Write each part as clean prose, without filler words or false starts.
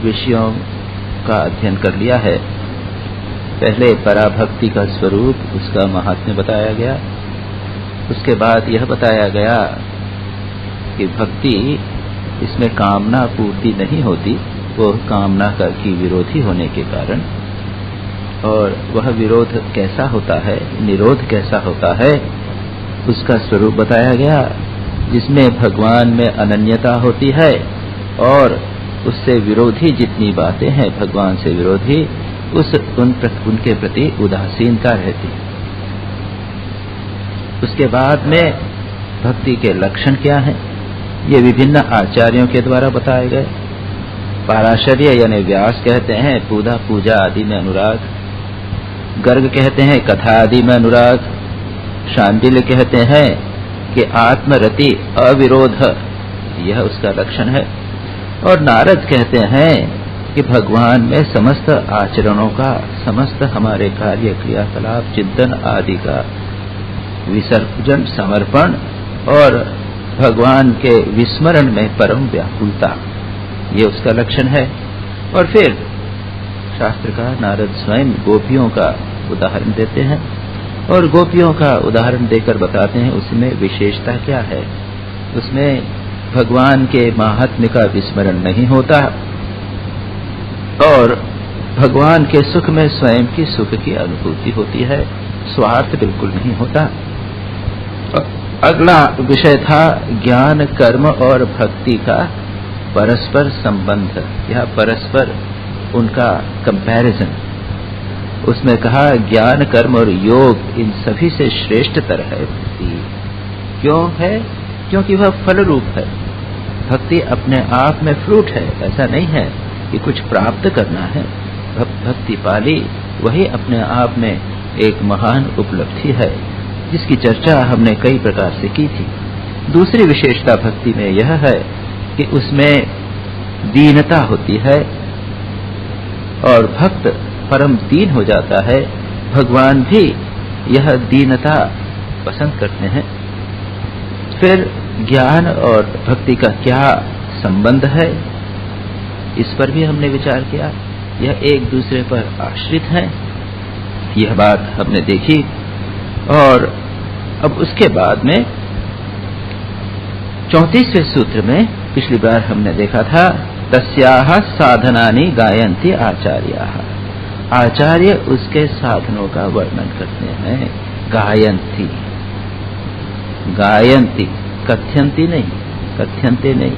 विषयों का अध्ययन कर लिया है। पहले पराभक्ति का स्वरूप, उसका महात्म्य बताया गया। उसके बाद यह बताया गया कि भक्ति, इसमें कामना पूर्ति नहीं होती, वो कामना की विरोधी होने के कारण। और वह विरोध कैसा होता है, निरोध कैसा होता है, उसका स्वरूप बताया गया, जिसमें भगवान में अनन्यता होती है और उससे विरोधी जितनी बातें हैं, भगवान से विरोधी, उनके प्रति उदासीनता रहती है। उसके बाद में भक्ति के लक्षण क्या हैं, ये विभिन्न आचार्यों के द्वारा बताए गए। पाराशर्य यानी व्यास कहते हैं पूजा आदि में अनुराग, गर्ग कहते हैं कथा आदि में अनुराग, शांडिल्य कहते हैं कि आत्मरति अविरोध, यह उसका लक्षण है। और नारद कहते हैं कि भगवान में समस्त आचरणों का, समस्त हमारे कार्य क्रियाकलाप चिंतन आदि का विसर्जन, समर्पण और भगवान के विस्मरण में परम व्याकुलता, ये उसका लक्षण है। और फिर शास्त्र का नारद स्वयं गोपियों का उदाहरण देते हैं और गोपियों का उदाहरण देकर बताते हैं उसमें विशेषता क्या है। उसमें भगवान के महात्म्य का विस्मरण नहीं होता और भगवान के सुख में स्वयं की सुख की अनुभूति होती है, स्वार्थ बिल्कुल नहीं होता। अगला विषय था ज्ञान, कर्म और भक्ति का परस्पर संबंध या परस्पर उनका कंपैरिजन। उसमें कहा ज्ञान, कर्म और योग इन सभी से श्रेष्ठतर है भक्ति। क्यों है? क्योंकि वह फल रूप है। भक्ति अपने आप में फ्रूट है, ऐसा नहीं है कि कुछ प्राप्त करना है। भक्ति पाली वही अपने आप में एक महान उपलब्धि है, जिसकी चर्चा हमने कई प्रकार से की थी। दूसरी विशेषता भक्ति में यह है कि उसमें दीनता होती है और भक्त परम दीन हो जाता है। भगवान भी यह दीनता पसंद करते हैं। फिर ज्ञान और भक्ति का क्या संबंध है, इस पर भी हमने विचार किया। यह एक दूसरे पर आश्रित हैं, यह बात हमने देखी। और अब उसके बाद में 34वें सूत्र में पिछली बार हमने देखा था तस्याः साधनानि गायन्ति आचार्याः। आचार्य उसके साधनों का वर्णन करते हैं। गायन्ति, गायन्ति, कथ्यन्ति नहीं, कथ्यन्ते नहीं।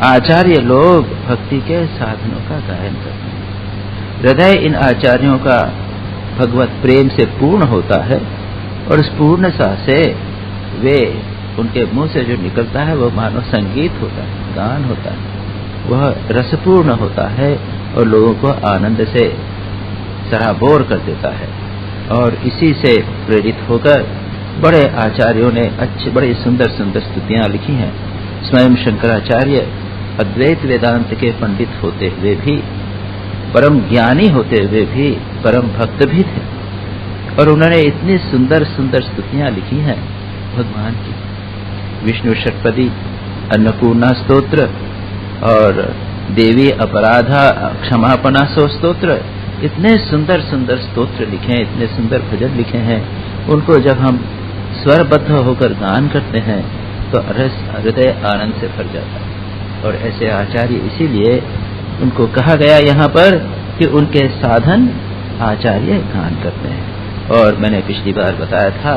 आचार्य लोग भक्ति के साधनों का गायन करते हैं। हृदय इन आचार्यों का भगवत प्रेम से पूर्ण होता है और उस पूर्णता से वे, उनके मुंह से जो निकलता है वह मानो संगीत होता है, गान होता है, वह रसपूर्ण होता है और लोगों को आनंद से सराबोर कर देता है। और इसी से प्रेरित होकर बड़े आचार्यों ने बड़े सुंदर सुंदर स्तुतियां लिखी हैं। स्वयं शंकराचार्य अद्वैत वेदांत के पंडित होते हुए भी, परम ज्ञानी होते हुए भी परम भक्त भी थे और उन्होंने इतनी सुंदर सुंदर स्तुतियां लिखी हैं भगवान की। विष्णु षट्पदी, अन्नपूर्णा स्तोत्र और देवी अपराधा क्षमापना सो स्तोत्र, इतने सुंदर सुंदर स्तोत्र लिखे हैं, इतने सुंदर भजन लिखे हैं। उनको जब हम स्वरबद्ध होकर गान करते हैं तो हृदय आनंद से भर जाता है। और ऐसे आचार्य, इसीलिए उनको कहा गया यहाँ पर कि उनके साधन आचार्य गान करते हैं। और मैंने पिछली बार बताया था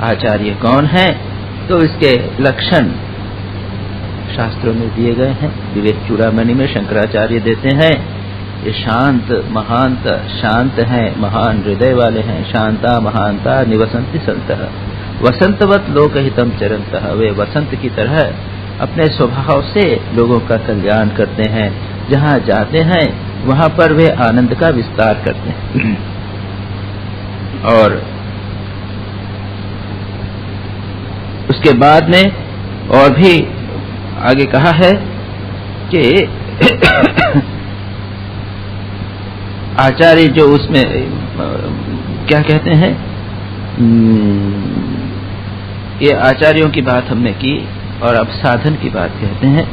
आचार्य कौन है, तो इसके लक्षण शास्त्रों में दिए गए हैं। विवेक चूड़ामणि में शंकराचार्य देते हैं, ये शांत महांत, शांत हैं, महान हृदय वाले हैं। शांता महांता निवसंति संतः, वसंतवत लोकहितम चरंतः। वे वसंत की तरह अपने स्वभाव से लोगों का कल्याण करते हैं। जहाँ जाते हैं वहाँ पर वे आनंद का विस्तार करते हैं। और उसके बाद में और भी आगे कहा है कि आचार्य जो उसमें क्या कहते हैं, ये आचार्यों की बात हमने की और अब साधन की बात कहते हैं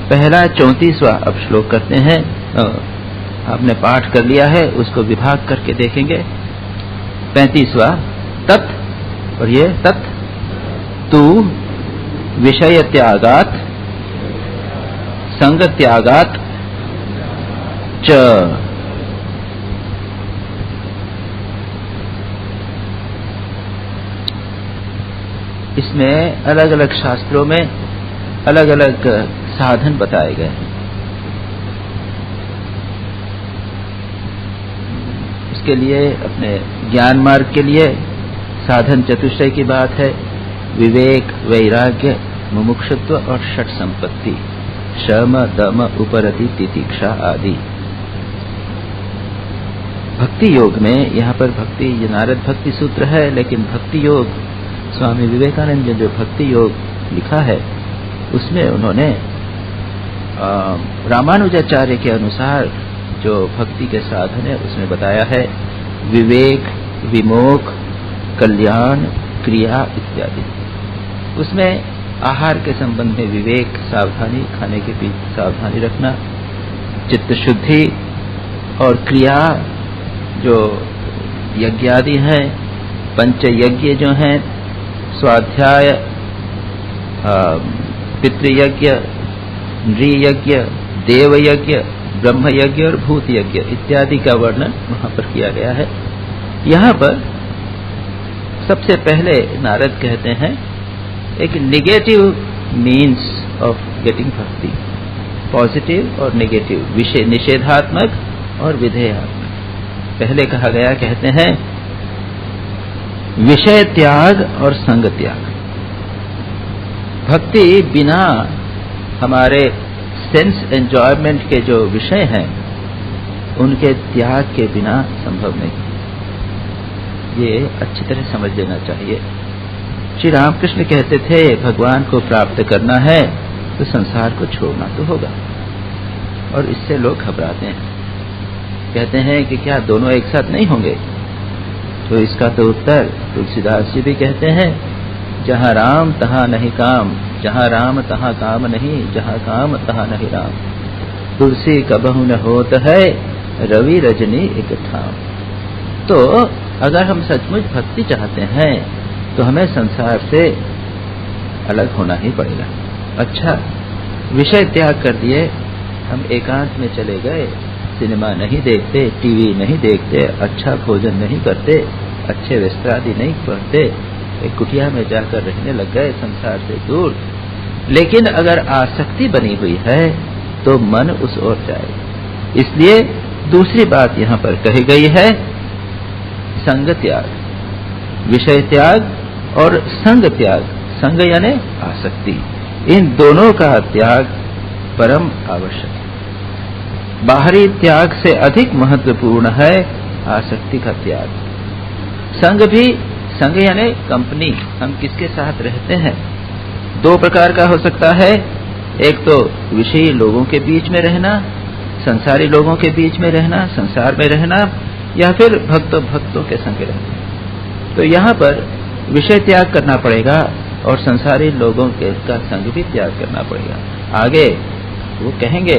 पहला 34वां अब श्लोक करते हैं। आपने पाठ कर लिया है, उसको विभाग करके देखेंगे। 35वां तत्, और ये तत् तू विषय त्यागात संग त्यागात च। इसमें अलग अलग शास्त्रों में अलग अलग साधन बताए गए हैं। इसके लिए अपने ज्ञान मार्ग के लिए साधन चतुष्टय की बात है। विवेक, वैराग्य, मुमुक्षुत्व और षट संपत्ति, शम दम उपरति तितिक्षा आदि। भक्ति योग में यहाँ पर भक्ति, ये नारद भक्ति सूत्र है, लेकिन भक्ति योग स्वामी विवेकानंद ने जो भक्ति योग लिखा है उसमें उन्होंने रामानुजाचार्य के अनुसार जो भक्ति के साधन है उसमें बताया है विवेक, विमोख, कल्याण, क्रिया इत्यादि। उसमें आहार के संबंध में विवेक, सावधानी, खाने के बीच सावधानी रखना, चित्त शुद्धि, और क्रिया जो यज्ञ आदि हैं, पंच यज्ञ जो हैं, स्वाध्याय, पितृयज्ञ, नृयज्ञ, देवयज्ञ, ब्रह्म यज्ञ और भूत यज्ञ इत्यादि का वर्णन वहां पर किया गया है। यहाँ पर सबसे पहले नारद कहते हैं एक निगेटिव मीन्स ऑफ गेटिंग भक्ति, पॉजिटिव और नेगेटिव, विषय निषेधात्मक और विधेयात्मक। पहले कहा गया, कहते हैं विषय त्याग और संग त्याग। भक्ति बिना हमारे सेंस एंजॉयमेंट के जो विषय हैं उनके त्याग के बिना संभव नहीं। ये अच्छी तरह समझ लेना चाहिए। श्री रामकृष्ण कहते थे भगवान को प्राप्त करना है तो संसार को छोड़ना तो होगा, और इससे लोग घबराते हैं, कहते हैं कि क्या दोनों एक साथ नहीं होंगे? तो इसका तो उत्तर तुलसीदास जी भी कहते हैं, जहाँ राम तहाँ नहीं काम, जहाँ राम तहाँ काम नहीं, जहाँ काम तहाँ नहीं राम। तुलसी कबहु न होत है, रवि रजनी एक ठाम। तो अगर हम सचमुच भक्ति चाहते हैं तो हमें संसार से अलग होना ही पड़ेगा। अच्छा, विषय त्याग कर दिए, हम एकांत में चले गए, सिनेमा नहीं देखते, टीवी नहीं देखते, अच्छा भोजन नहीं करते, अच्छे वस्त्र आदि नहीं पहनते, एक कुटिया में जाकर रहने लग गए संसार से दूर। लेकिन अगर आसक्ति बनी हुई है तो मन उस ओर जाए। इसलिए दूसरी बात यहाँ पर कही गई है संग त्याग, विषय त्याग और संग त्याग। संग यानी आसक्ति, इन दोनों का त्याग परम आवश्यक है। बाहरी त्याग से अधिक महत्वपूर्ण है आसक्ति का त्याग। संग भी, संग यानी कंपनी, हम किसके साथ रहते हैं, दो प्रकार का हो सकता है। एक तो विषयी लोगों के बीच में रहना, संसारी लोगों के बीच में रहना, संसार में रहना, या फिर भक्तों के संग रहना। तो यहाँ पर विषय त्याग करना पड़ेगा और संसारी लोगों के का संग भी त्याग करना पड़ेगा। आगे वो कहेंगे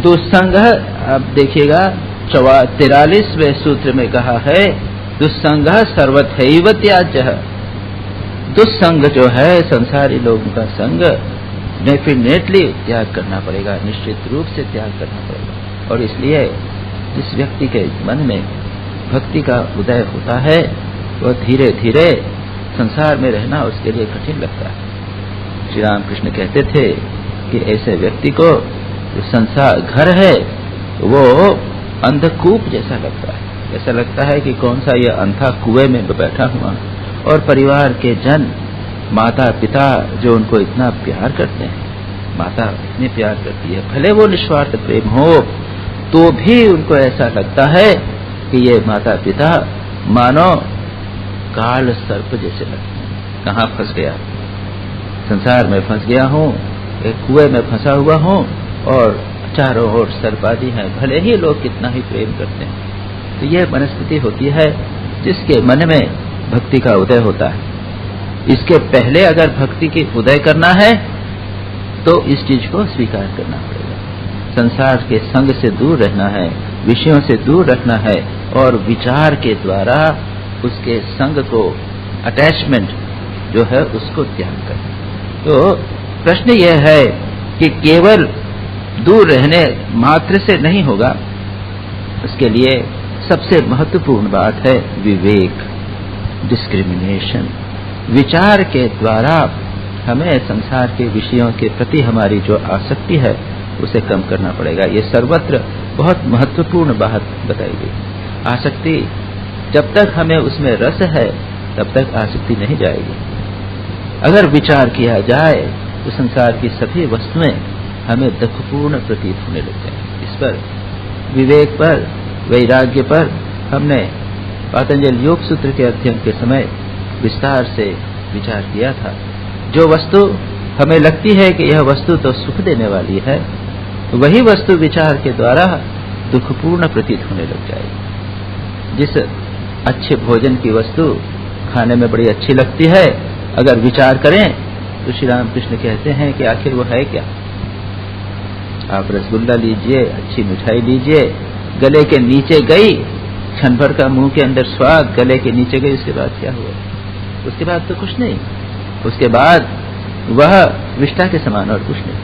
दुस्संग, अब देखिएगा 43वें सूत्र में कहा है दुस्संग सर्वथैव त्याज्यः। दुस्संग जो है संसारी लोगों का संग डेफिनेटली त्याग करना पड़ेगा, निश्चित रूप से त्याग करना पड़ेगा। और इसलिए जिस व्यक्ति के मन में भक्ति का उदय होता है वह धीरे धीरे संसार में रहना उसके लिए कठिन लगता है। श्री रामकृष्ण कहते थे कि ऐसे व्यक्ति को जो संसार घर है वो अंधकूप जैसा लगता है। ऐसा लगता है कि कौन सा यह अंधा कुएं में बैठा हुआ, और परिवार के जन, माता पिता जो उनको इतना प्यार करते हैं, माता इतने प्यार करती है, भले वो निस्वार्थ प्रेम हो तो भी उनको ऐसा लगता है कि ये माता पिता मानो काल सर्प जैसे लगते हैं। कहाँ फंस गया, संसार में फंस गया हूँ, एक कुएं में फंसा हुआ हूँ और चारों ओर सर्प आदि हैं, भले ही लोग कितना ही प्रेम करते हैं। तो यह मनस्थिति होती है जिसके मन में भक्ति का उदय होता है। इसके पहले अगर भक्ति की उदय करना है तो इस चीज को स्वीकार करना पड़ेगा। संसार के संग से दूर रहना है, विषयों से दूर रखना है और विचार के द्वारा उसके संग को, अटैचमेंट जो है उसको त्याग करना। तो प्रश्न यह है कि केवल दूर रहने मात्र से नहीं होगा, उसके लिए सबसे महत्वपूर्ण बात है विवेक, डिस्क्रिमिनेशन। विचार के द्वारा हमें संसार के विषयों के प्रति हमारी जो आसक्ति है उसे कम करना पड़ेगा। ये सर्वत्र बहुत महत्वपूर्ण बात बताई गई। आसक्ति, जब तक हमें उसमें रस है तब तक आसक्ति नहीं जाएगी। अगर विचार किया जाए तो संसार की सभी वस्तुएं हमें दुखपूर्ण प्रतीत होने लग जाएंगी। इस पर, विवेक पर, वैराग्य पर हमने पातंजल योग सूत्र के अध्ययन के समय विस्तार से विचार किया था। जो वस्तु हमें लगती है कि यह वस्तु तो सुख देने वाली है, वही वस्तु विचार के द्वारा दुखपूर्ण प्रतीत होने लग जाएगी। जिस अच्छे भोजन की वस्तु खाने में बड़ी अच्छी लगती है, अगर विचार करें तो श्री रामकृष्ण कहते हैं कि आखिर वो है क्या। आप रसगुल्ला लीजिए, अच्छी मिठाई लीजिए, गले के नीचे गई, क्षण भर का मुंह के अंदर स्वाद, गले के नीचे गई, उसके बाद क्या हुआ? उसके बाद तो कुछ नहीं, उसके बाद वह विष्ठा के समान और कुछ नहीं।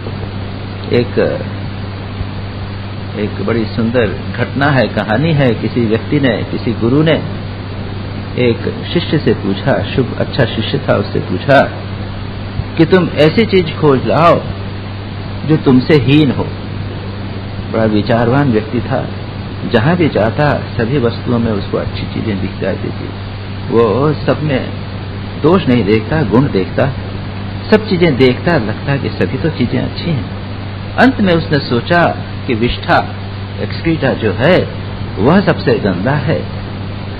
एक बड़ी सुंदर घटना है, कहानी है। किसी व्यक्ति ने, किसी गुरु ने एक शिष्य से पूछा, शुभ अच्छा शिष्य था, उससे पूछा कि तुम ऐसी चीज खोज लाओ जो तुमसे हीन हो। बड़ा विचारवान व्यक्ति था, जहां भी जाता सभी वस्तुओं में उसको अच्छी चीजें दिखाई देती। वो सब में दोष नहीं देखता, गुण देखता, सब चीजें देखता, लगता कि सभी तो चीजें अच्छी हैं। अंत में उसने सोचा कि विष्ठा, एक्सक्रीटा जो है वह सबसे गंदा है।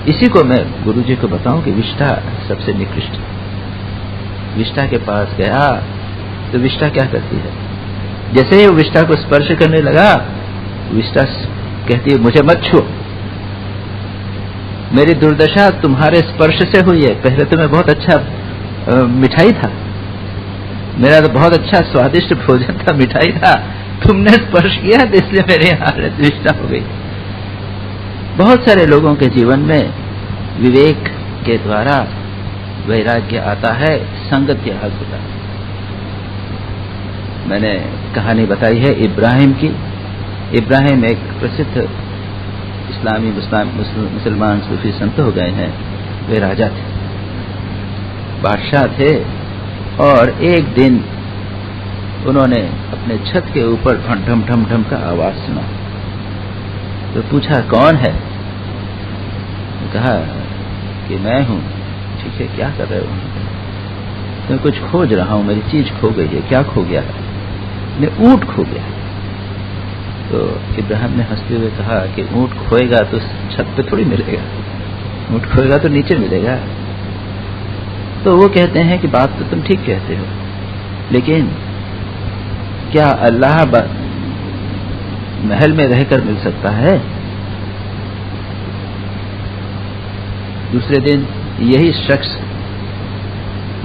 इसी को मैं गुरुजी को बताऊं कि विष्ठा सबसे निकृष्ट। विष्ठा के पास गया तो विष्ठा क्या करती है? जैसे ही वो विष्ठा को स्पर्श करने लगा, विष्ठा कहती है मुझे मत छुओ, मेरी दुर्दशा तुम्हारे स्पर्श से हुई है। पहले तो मैं बहुत अच्छा मिठाई था, मेरा तो बहुत अच्छा स्वादिष्ट भोजन था, मिठाई था, तुमने स्पर्श किया तो इसलिए मेरे हालत विष्ठा हो गई। बहुत सारे लोगों के जीवन में विवेक के द्वारा वैराग्य आता है, संग त्याग होता है। मैंने कहानी बताई है इब्राहिम की। इब्राहिम एक प्रसिद्ध इस्लामी मुसलमान सूफी संत हो गए हैं। वे राजा थे, बादशाह थे, और एक दिन उन्होंने अपने छत के ऊपर ढम ढम ढम का आवाज सुना। तो पूछा कौन है? कहा कि मैं हूं। ठीक है, क्या कर रहे हो? मैं कुछ खोज रहा हूं, मेरी चीज खो गई है। क्या खो गया है? मैं ऊंट खो गया। तो इब्राहिम ने हंसते हुए कहा कि ऊंट खोएगा तो छत पे थोड़ी मिलेगा, ऊंट खोएगा तो नीचे मिलेगा। तो वो कहते हैं कि बात तो तुम ठीक कहते हो, लेकिन क्या अल्लाह महल में रहकर मिल सकता है? दूसरे दिन यही शख्स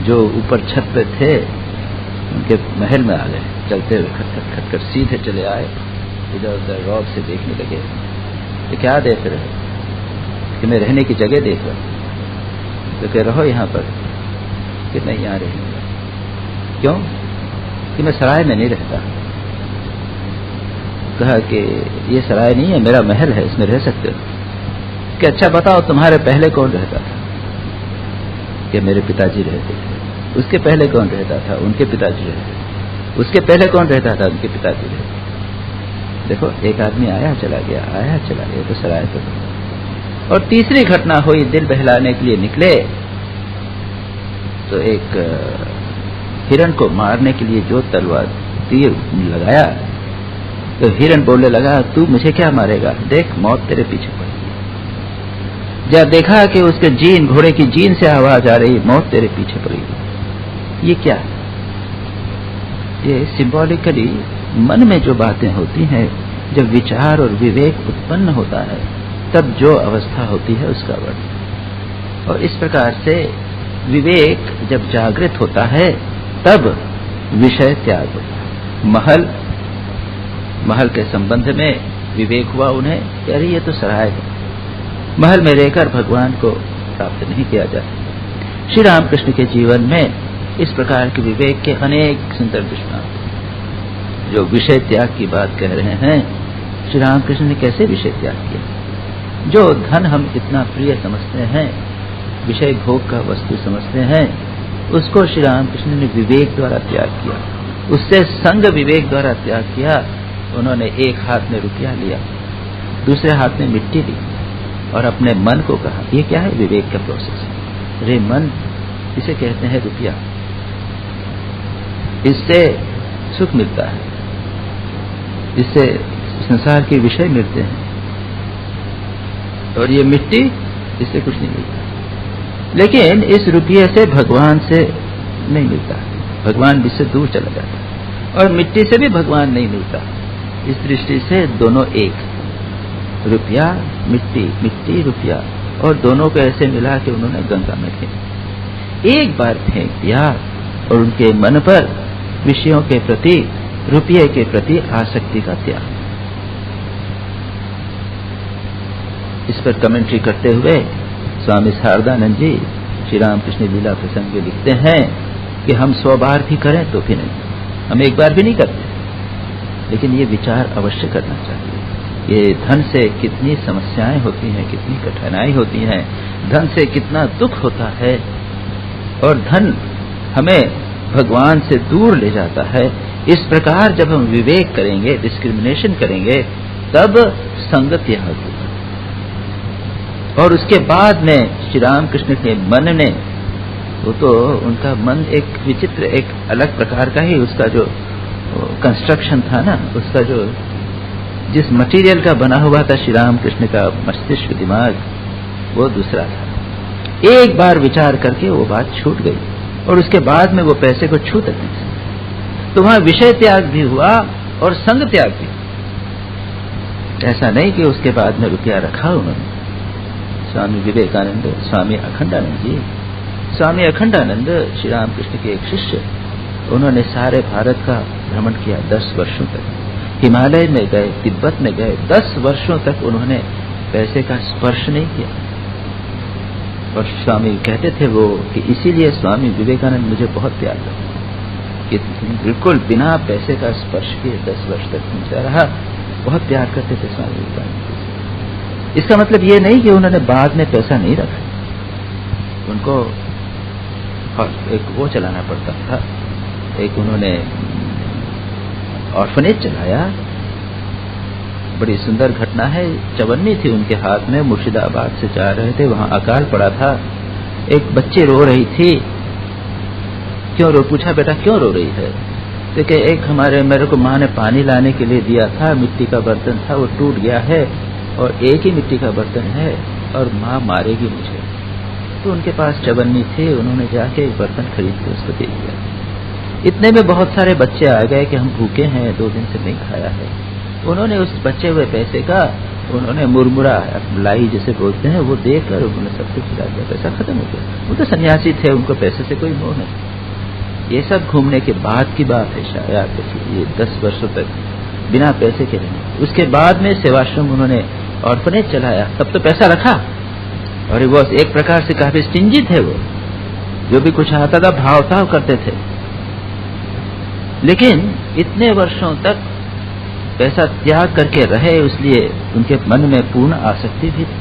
जो ऊपर छत पे थे उनके महल में आ गए, चलते हुए खटखट खटखट सीधे चले आए, इधर उधर रौब से देखने लगे। तो क्या देख रहे? कि मैं रहने की जगह देख रहा। तो कह रहो यहाँ पर? कि मैं यहाँ रहूंगा। क्यों? कि मैं सराय में नहीं रहता। कहा कि ये सराय नहीं है, मेरा महल है, इसमें रह सकते हो। कि अच्छा बताओ तुम्हारे पहले कौन रहता था? कि मेरे पिताजी रहते थे। उसके पहले कौन रहता था? उनके पिताजी रहते थे। उसके पहले कौन रहता था? उनके पिताजी रहते। देखो, एक आदमी आया चला गया, आया चला गया, तो सराय तो। और तीसरी घटना हुई, दिल बहलाने के लिए निकले तो एक हिरण को मारने के लिए जो तलवार तीर लगाया, तो हिरण बोलने लगा तू मुझे क्या मारेगा, देख मौत तेरे पीछे पड़ी। जब देखा कि उसके जीन, घोड़े की जीन से आवाज आ रही, मौत तेरे पीछे पड़ी। ये क्या? ये सिंबॉलिकली मन में जो बातें होती हैं, जब विचार और विवेक उत्पन्न होता है तब जो अवस्था होती है उसका वर्णन। और इस प्रकार से विवेक जब जागृत होता है तब विषय त्याग होता है। महल के संबंध में विवेक हुआ उन्हें कि अरे ये तो सराय है, महल में रहकर भगवान को प्राप्त नहीं किया जाता। श्री रामकृष्ण के जीवन में इस प्रकार के विवेक के अनेक सुंदर दृष्टांत। जो विषय त्याग की बात कह रहे हैं, श्री रामकृष्ण ने कैसे विषय त्याग किया। जो धन हम इतना प्रिय समझते हैं, विषय भोग का वस्तु समझते हैं, उसको श्री रामकृष्ण ने विवेक द्वारा त्याग किया, उससे संग विवेक द्वारा त्याग किया। उन्होंने एक हाथ में रुपया लिया, दूसरे हाथ में मिट्टी ली और अपने मन को कहा, ये क्या है विवेक का प्रोसेस। रे मन, इसे कहते हैं रुपया, इससे सुख मिलता है, इससे संसार के विषय मिलते हैं, और ये मिट्टी, इससे कुछ नहीं मिलता। लेकिन इस रुपये से भगवान से नहीं मिलता, भगवान इससे दूर चला जाता है, और मिट्टी से भी भगवान नहीं मिलता। इस दृष्टि से दोनों एक, रुपया मिट्टी, मिट्टी रुपया, और दोनों को ऐसे मिला के उन्होंने गंगा में फेंक, एक बार फेंक दिया, और उनके मन पर विषयों के प्रति, रुपये के प्रति आसक्ति का त्याग। इस पर कमेंट्री करते हुए स्वामी शारदानंद जी श्री रामकृष्ण लीला प्रसंग में लिखते हैं कि हम 100 बार भी करें तो भी नहीं, हम एक बार भी नहीं करते, लेकिन ये विचार अवश्य करना चाहिए। ये धन से कितनी समस्याएं होती हैं, कितनी कठिनाई होती हैं, धन से कितना दुख होता है, और धन हमें भगवान से दूर ले जाता है। इस प्रकार जब हम विवेक करेंगे, डिस्क्रिमिनेशन करेंगे, तब संगत यह होगा। और उसके बाद में श्री रामकृष्ण के मन ने, वो तो उनका मन एक विचित्र, एक अलग प्रकार का ही उसका जो कंस्ट्रक्शन था ना, उसका जो जिस मटेरियल का बना हुआ था श्री रामकृष्ण का मस्तिष्क, दिमाग, वो दूसरा था। एक बार विचार करके वो बात छूट गई, और उसके बाद में वो पैसे को छू तक नहीं सकते। तो वहां विषय त्याग भी हुआ और संग त्याग भी। ऐसा नहीं कि उसके बाद में रुपया रखा उन्होंने। स्वामी विवेकानंद, स्वामी अखंडानंद जी, स्वामी अखंडानंद श्री रामकृष्ण के एक शिष्य, उन्होंने सारे भारत का भ्रमण किया 10 वर्षों तक, हिमालय में गए, तिब्बत में गए, 10 वर्षों तक उन्होंने पैसे का स्पर्श नहीं किया। और स्वामी कहते थे वो कि इसीलिए स्वामी विवेकानंद मुझे बहुत प्यार करते कि बिल्कुल बिना पैसे का स्पर्श किए 10 वर्ष तक पहुंचा रहा। बहुत प्यार करते थे स्वामी विवेकानंद। इसका मतलब ये नहीं कि उन्होंने बाद में पैसा नहीं रखा, उनको एक वो चलाना पड़ता था, एक उन्होंने ऑर्फनेज चलाया। बड़ी सुंदर घटना है, चवन्नी थी उनके हाथ में, मुर्शिदाबाद से जा रहे थे, वहां अकाल पड़ा था, एक बच्ची रो रही थी। क्यों रो, पूछा बेटा क्यों रो रही है, तो कि एक मेरे को माँ ने पानी लाने के लिए दिया था, मिट्टी का बर्तन था, वो टूट गया है, और एक ही मिट्टी का बर्तन है, और माँ मारेगी मुझे। तो उनके पास चवन्नी थे, उन्होंने जाके एक बर्तन खरीद के उसको दे दिया। इतने में बहुत सारे बच्चे आ गए कि हम भूखे हैं, 2 दिन से नहीं खाया है। उन्होंने उस बचे हुए पैसे का, उन्होंने मुरमुरा, लाई जिसे बोलते हैं, वो देकर उन्होंने सबको खिला दिया, पैसा खत्म हो गया। वो तो सन्यासी थे, उनको पैसे से कोई मोह नहीं। ये सब घूमने के बाद की बात है, शायद ये 10 वर्षों तक बिना पैसे के रहे। उसके बाद में सेवाश्रम उन्होंने ऑर्फनेज चलाया, तब तो पैसा रखा, और वो एक प्रकार से काफी स्टिंजी थे, वो जो भी कुछ आता था भाव ताव करते थे। लेकिन इतने वर्षों तक पैसा त्याग करके रहे, इसलिए उनके मन में पूर्ण आसक्ति भी थी।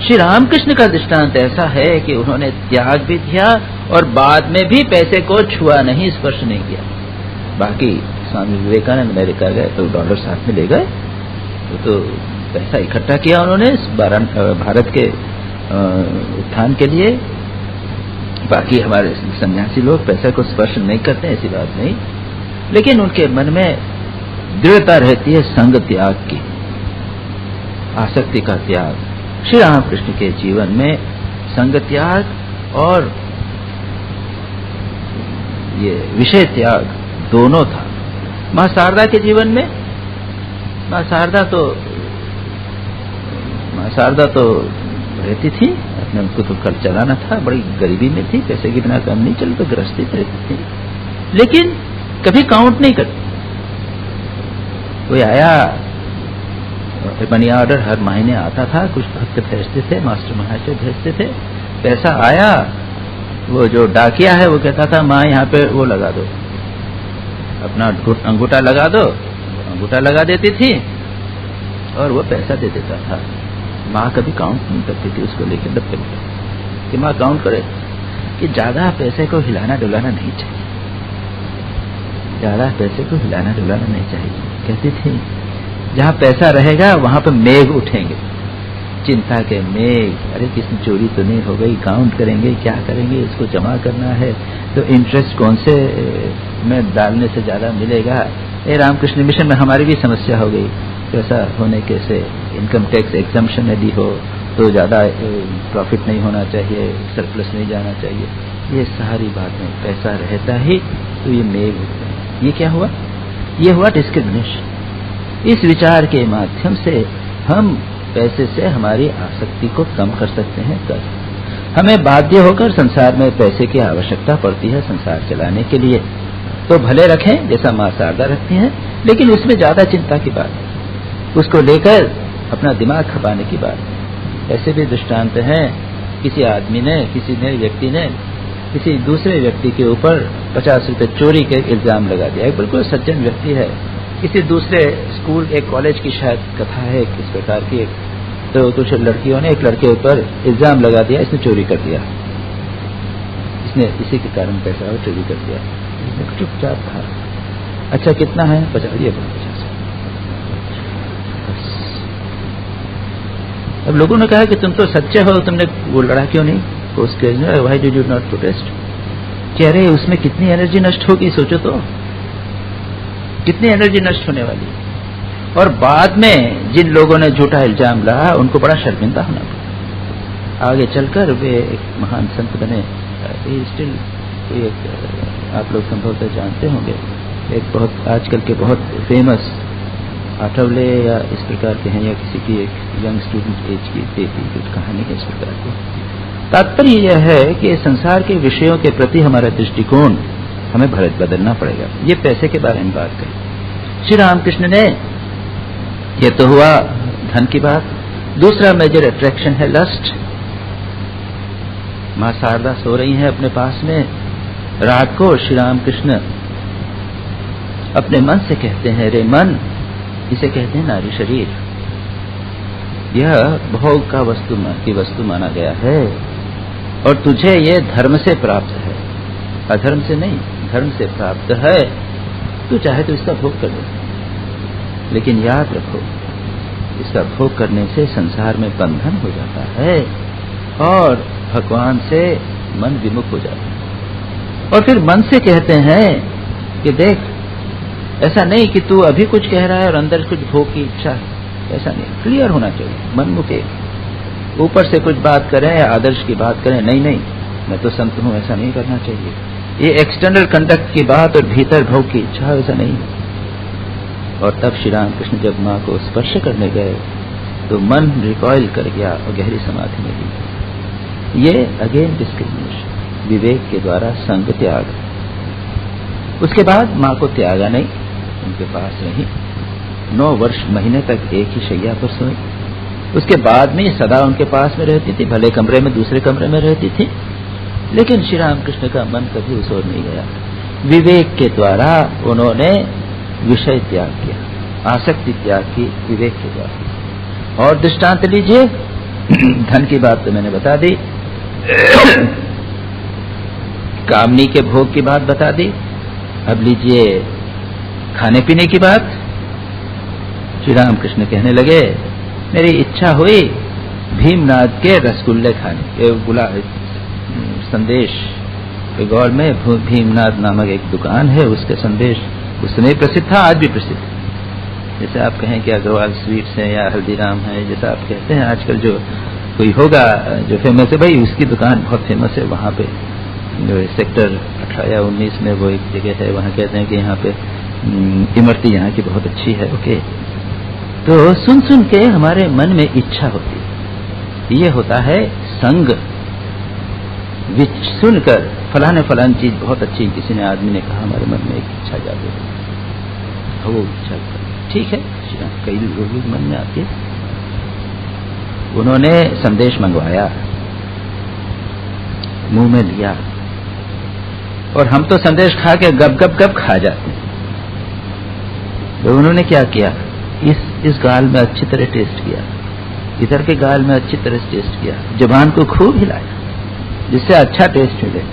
श्री रामकृष्ण का दृष्टांत ऐसा है कि उन्होंने त्याग भी किया और बाद में भी पैसे को छुआ नहीं, स्पर्श नहीं किया। बाकी स्वामी विवेकानंद अमेरिका गए तो डॉलर साथ में ले गए, तो पैसा इकट्ठा किया उन्होंने भारत के उत्थान के लिए। बाकी हमारे सन्यासी लोग पैसे को स्पर्श नहीं करते, ऐसी बात नहीं, लेकिन उनके मन में दृढ़ता रहती है संग त्याग की, आसक्ति का त्याग। श्री रामकृष्ण के जीवन में संग त्याग और ये विषय त्याग दोनों था। मां शारदा के जीवन में, मां शारदा तो रहती थी, अपने उनको तो कर चलाना था, बड़ी गरीबी में थी, पैसे के बिना काम नहीं चलता, गृहस्थी रहती थी, लेकिन कभी काउंट नहीं करती। कोई आया, मनी ऑर्डर हर महीने आता था, कुछ भक्त भेजते थे, मास्टर महाशय भेजते थे, पैसा आया, वो जो डाकिया है वो कहता था माँ यहाँ पे वो लगा दो, अपना अंगूठा लगा दो, अंगूठा लगा देती थी और वो पैसा दे देता था। माँ कभी काउंट नहीं करती थी उसको लेकर डब्बे में कि माँ काउंट करे, कि ज्यादा पैसे को हिलाना डुलाना नहीं चाहिए, ज्यादा पैसे को हिलाना डुलाना नहीं चाहिए। कहती थी जहाँ पैसा रहेगा वहां पर मेघ उठेंगे, चिंता के मेघ, अरे किसने चोरी तो नहीं हो गई, काउंट करेंगे, क्या करेंगे, इसको जमा करना है तो इंटरेस्ट कौन से में डालने से ज्यादा मिलेगा। ये रामकृष्ण मिशन में हमारी भी समस्या हो गई, पैसा होने के से इनकम टैक्स एग्जम्पशन यदि हो तो ज्यादा प्रॉफिट नहीं होना चाहिए, सरप्लस नहीं जाना चाहिए, ये सारी बातें। पैसा रहता ही तो ये मेघ होते हैं। ये क्या हुआ? ये हुआ डिस्क्रिमिनेशन। इस विचार के माध्यम से हम पैसे से हमारी आसक्ति को कम कर सकते हैं। कर हमें बाध्य होकर संसार में पैसे की आवश्यकता पड़ती है संसार चलाने के लिए, तो भले रखें जैसा माँ शारदा रखती हैं, लेकिन उसमें ज्यादा चिंता की बात है, उसको लेकर अपना दिमाग खपाने की बात है। ऐसे भी दृष्टांत हैं, किसी आदमी ने, किसी ने व्यक्ति ने किसी दूसरे व्यक्ति के ऊपर 50 रुपए चोरी के इल्जाम लगा दिया। एक बिल्कुल सज्जन व्यक्ति है, किसी दूसरे स्कूल, एक कॉलेज की शायद कथा है इस प्रकार की, तो कुछ लड़कियों ने एक लड़के ऊपर इल्जाम लगा दिया, इसने चोरी कर दिया, इसने इसी के कारण पैसा और चोरी कर दिया। इसने चुपचाप कहा अच्छा कितना है? 50। ये 50। अब लोगों ने कहा कि तुम तो सच्चे हो, तुमने वो लड़ा क्यों नहीं? उसके why did you not protest? कह रहे उसमें कितनी एनर्जी नष्ट होगी, सोचो तो कितनी एनर्जी नष्ट होने वाली। और बाद में जिन लोगों ने झूठा इल्जाम लगा उनको बड़ा शर्मिंदा होना पड़ा। आगे चलकर वे एक महान संत बने। स्टिल आप लोग संभवतः जानते होंगे, एक बहुत आजकल के बहुत फेमस आठवले या इस प्रकार के हैं, या किसी की एक यंग स्टूडेंट एज की देखी कुछ कहानी है इस प्रकार की। तात्पर्य यह है कि संसार के विषयों के प्रति हमारा दृष्टिकोण हमें बदलना पड़ेगा। ये पैसे के बारे में बात करें। श्री रामकृष्ण ने, ये तो हुआ धन की बात। दूसरा मेजर अट्रैक्शन है लस्ट। माँ शारदा सो रही है अपने पास में, रात को श्री रामकृष्ण अपने मन से कहते हैं, रे मन, इसे कहते हैं नारी शरीर, यह भोग का वस्तु माना गया है और तुझे ये धर्म से प्राप्त है, अधर्म से नहीं, धर्म से प्राप्त है। तू चाहे तो इसका भोग कर दे, लेकिन याद रखो इसका भोग करने से संसार में बंधन हो जाता है और भगवान से मन विमुख हो जाता है। और फिर मन से कहते हैं कि देख, ऐसा नहीं कि तू अभी कुछ कह रहा है और अंदर कुछ भोग की इच्छा है, ऐसा नहीं, क्लियर होना चाहिए। मन मुके ऊपर से कुछ बात करें या आदर्श की बात करें, नहीं नहीं मैं तो संत हूं, ऐसा नहीं करना चाहिए। ये एक्सटर्नल कंडक्ट की बात और भीतर भोग की इच्छा, ऐसा नहीं। और तब श्री रामकृष्ण जब माँ को स्पर्श करने गए तो मन रिकॉइल कर गया और गहरी समाधि में ली। ये अगेन डिस्क्रिमिनेशन, विवेक के द्वारा संग त्याग। उसके बाद माँ को त्यागा नहीं, उनके पास रही, 9 वर्ष महीने तक एक ही शैया पर सोई। उसके बाद में सदा उनके पास में रहती थी, भले कमरे में दूसरे कमरे में रहती थी, लेकिन श्री रामकृष्ण का मन कभी उस ओर नहीं गया। विवेक के द्वारा उन्होंने विषय त्याग किया, आसक्ति त्याग की विवेक के द्वारा। और दृष्टांत लीजिए, धन की बात तो मैंने बता दी, कामनी के भोग की बात बता दी, अब लीजिए खाने पीने की बात। श्री रामकृष्ण कहने लगे, मेरी इच्छा हुई भीमनाथ के रसगुल्ले खाने, संदेश बेगौर में भीमनाथ नामक एक दुकान है, उसके संदेश उस समय प्रसिद्ध था, आज भी प्रसिद्ध है। जैसे आप कहें कि अग्रवाल स्वीट्स है या हल्दीराम है, जैसा आप कहते हैं आजकल जो कोई होगा जो फेमस है, भाई उसकी दुकान बहुत फेमस है। वहाँ पे जो सेक्टर 18 या 19 में वो एक जगह है, वहाँ कहते हैं कि यहाँ पे इमरती यहाँ की बहुत अच्छी है। ओके, तो सुन सुन के हमारे मन में इच्छा होती है, ये होता है संग। सुनकर फलाने फलान चीज बहुत अच्छी, किसी ने आदमी ने कहा, हमारे मन में एक इच्छा जाती है, वो इच्छा ठीक है, कई लोगों के मन में आती है। उन्होंने संदेश मंगवाया, मुंह में लिया, और हम तो संदेश खा के गप गप गप खा जाते हैं। तो उन्होंने क्या किया, इस गाल में अच्छी तरह टेस्ट किया, इधर के गाल में अच्छी तरह से टेस्ट किया, जुबान को खूब हिलाया जिससे अच्छा टेस्ट मिले।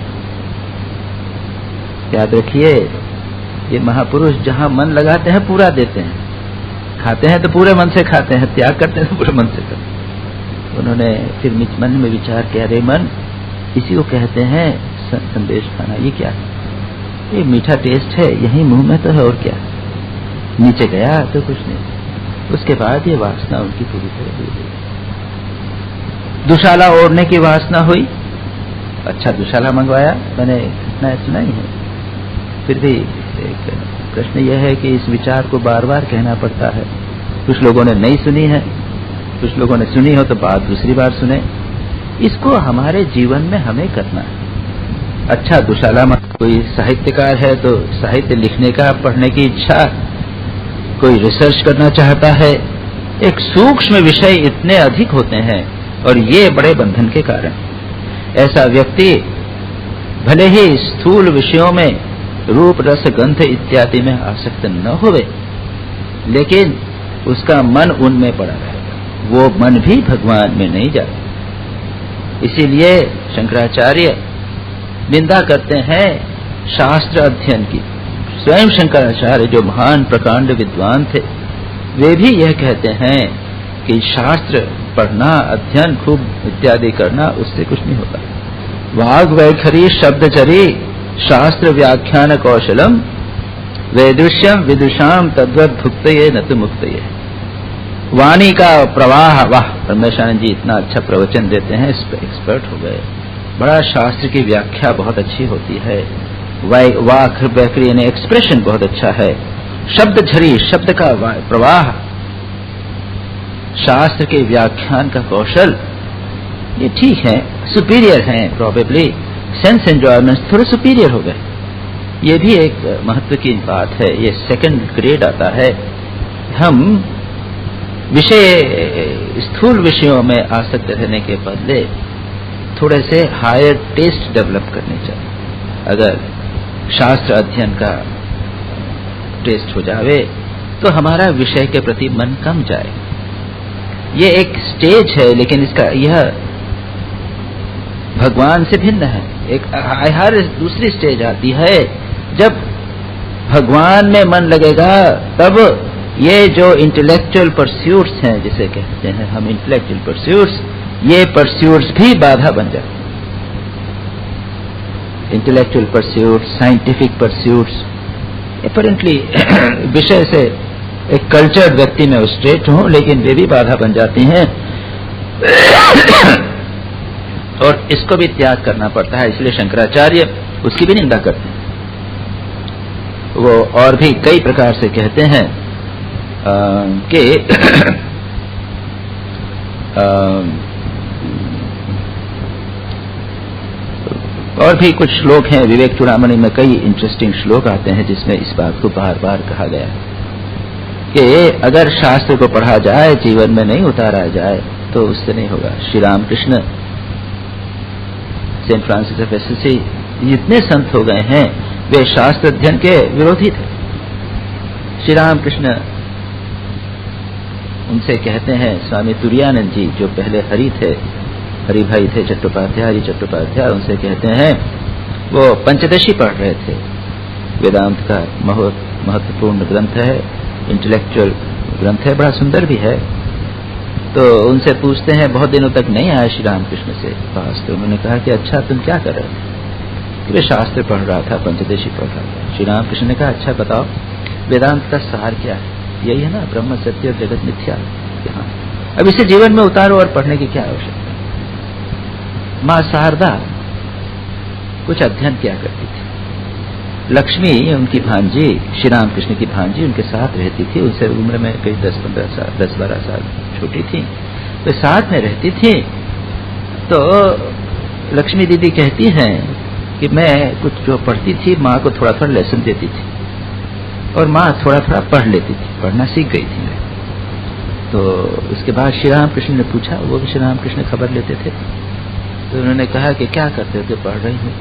याद रखिए, ये महापुरुष जहां मन लगाते हैं पूरा देते हैं, खाते हैं तो पूरे मन से खाते हैं, त्याग करते हैं तो पूरे मन से करते हैं। उन्होंने फिर मन में विचार किया, अरे मन, इसी को कहते हैं संदेश खाना। ये क्या है? ये मीठा टेस्ट है, यही मुंह में तो है, और क्या? नीचे गया तो कुछ नहीं। उसके बाद ये वासना उनकी पूरी तरह दूर हुई। दुशाला ओढ़ने की वासना हुई, अच्छा दुशाला मंगवाया, मैंने इतना सुना ही है। फिर भी एक प्रश्न यह है कि इस विचार को बार बार कहना पड़ता है। कुछ लोगों ने नहीं सुनी है, कुछ लोगों ने सुनी हो तो बात दूसरी बार सुने। इसको हमारे जीवन में हमें करना है। अच्छा दुशाला, कोई साहित्यकार है तो साहित्य लिखने का, पढ़ने की इच्छा, कोई रिसर्च करना चाहता है, एक सूक्ष्म विषय इतने अधिक होते हैं, और ये बड़े बंधन के कारण। ऐसा व्यक्ति भले ही स्थूल विषयों में रूप रस गंध इत्यादि में आसक्त न होवे, लेकिन उसका मन उनमें पड़ा रहेगा, वो मन भी भगवान में नहीं जाता। इसीलिए शंकराचार्य निंदा करते हैं शास्त्र अध्ययन की। स्वयं शंकराचार्य जो महान प्रकांड विद्वान थे, वे भी यह कहते हैं कि शास्त्र पढ़ना, अध्ययन खूब इत्यादि करना, उससे कुछ नहीं होता। वाग वैखरी शब्दचरी शास्त्र व्याख्यान कौशलम वैदृश्यम विदुषाम तद्वत भुक्तये न तो मुक्तये। वाणी का प्रवाह, वाह, परमेशानंद जी इतना अच्छा प्रवचन देते हैं, इस पर एक्सपर्ट हो गए। बड़ा शास्त्र की व्याख्या बहुत अच्छी होती है, वाक वैखरी यानी एक्सप्रेशन बहुत अच्छा है। शब्द झरी, शब्द का प्रवाह, शास्त्र के व्याख्यान का कौशल, ये ठीक है, सुपीरियर हैं, प्रोबेबली सेंस एंजॉयमेंट थोड़े सुपीरियर हो गए। ये भी एक महत्व की बात है, ये सेकंड ग्रेड आता है। हम विषय, स्थूल विषयों में आसक्त रहने के बदले थोड़े से हायर टेस्ट डेवलप करने चाहिए। अगर शास्त्र अध्ययन का टेस्ट हो जावे तो हमारा विषय के प्रति मन कम जाए। ये एक स्टेज है, लेकिन इसका यह भगवान से भिन्न है। एक हर दूसरी स्टेज आती है, जब भगवान में मन लगेगा तब ये जो इंटेलेक्चुअल परस्यूट्स हैं, जिसे कहते हैं हम इंटेलेक्चुअल परस्यूट्स, ये परस्यूट्स भी बाधा बन जाते हैं। Intellectual pursuits, scientific pursuits, apparently विषय से एक कल्चर्ड व्यक्ति में स्ट्रेट हूं, लेकिन वे भी बाधा बन जाती हैं और इसको भी त्याग करना पड़ता है। इसलिए शंकराचार्य उसकी भी निंदा करते हैं। वो और भी कई प्रकार से कहते हैं कि और भी कुछ श्लोक हैं, विवेक चूड़ामणि में कई इंटरेस्टिंग श्लोक आते हैं जिसमें इस बात को बार बार कहा गया है कि अगर शास्त्र को पढ़ा जाए, जीवन में नहीं उतारा जाए तो उससे नहीं होगा। Shri Ramakrishna, saint Francis of Assisi, जितने संत हो गए हैं वे शास्त्र अध्ययन के विरोधी थे। श्री रामकृष्ण उनसे कहते हैं, स्वामी तुरायानंद जी जो पहले हरि थे, हरि भाई थे चट्टोपाध्याय, चट्टोपाध्याय, उनसे कहते हैं, वो पंचदशी पढ़ रहे थे, वेदांत का महत्वपूर्ण ग्रंथ है, इंटेलेक्चुअल ग्रंथ है, बड़ा सुंदर भी है। तो उनसे पूछते हैं, बहुत दिनों तक नहीं आया श्री रामकृष्ण से पास, तो उन्होंने कहा कि अच्छा तुम क्या कर रहे थे? कि वे शास्त्र पढ़ रहा था, पंचदशी पढ़ रहा था। श्री रामकृष्ण ने कहा, अच्छा बताओ वेदांत का सार क्या है? यही है ना, ब्रह्म सत्य और जगत मिथ्या। हाँ, अब इसे जीवन में उतारो और पढ़ने की क्या आवश्यकता है। मां शारदा कुछ अध्ययन किया करती थी। लक्ष्मी उनकी भांजी, श्री रामकृष्ण की भांजी, उनके साथ रहती थी। उनसे उम्र में कई 10-12 साल छोटी थी, वे साथ में रहती थी। तो लक्ष्मी दीदी कहती हैं कि मैं कुछ जो पढ़ती थी, माँ को थोड़ा थोड़ा लेसन देती थी। और माँ थोड़ा थोड़ा पढ़ लेती थी, पढ़ना सीख गई थी। तो उसके बाद श्री राम कृष्ण ने पूछा, वो भी श्री राम कृष्ण खबर लेते थे। तो उन्होंने कहा कि क्या करते हो? पढ़ रही हूँ।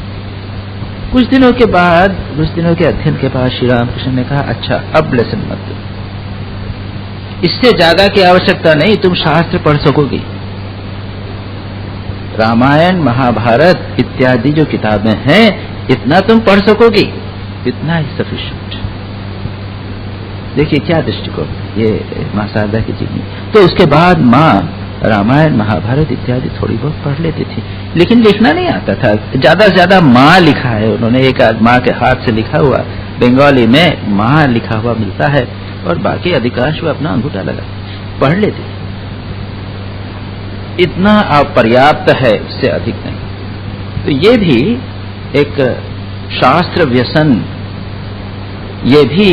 कुछ दिनों के अध्ययन के बाद श्री राम कृष्ण ने कहा, अच्छा अब लेसन मत दो, इससे ज्यादा की आवश्यकता नहीं, तुम शास्त्र पढ़ सकोगी। रामायण महाभारत इत्यादि जो किताबें हैं, इतना तुम पढ़ सकोगी, इतना ही सफिशिएंट। देखिए क्या दृष्टिकोण, ये माँ शारदा की जीवनी। तो उसके बाद माँ रामायण महाभारत इत्यादि थोड़ी बहुत पढ़ लेती थी, लेकिन लिखना नहीं आता था। ज्यादा से ज्यादा माँ लिखा है उन्होंने, एक आध माँ के हाथ से लिखा हुआ, बंगाली में माँ लिखा हुआ मिलता है, और बाकी अधिकांश वो अपना अंगूठा लगा पढ़ लेती थी। इतना पर्याप्त है, उससे अधिक नहीं। तो ये भी एक शास्त्र व्यसन, ये भी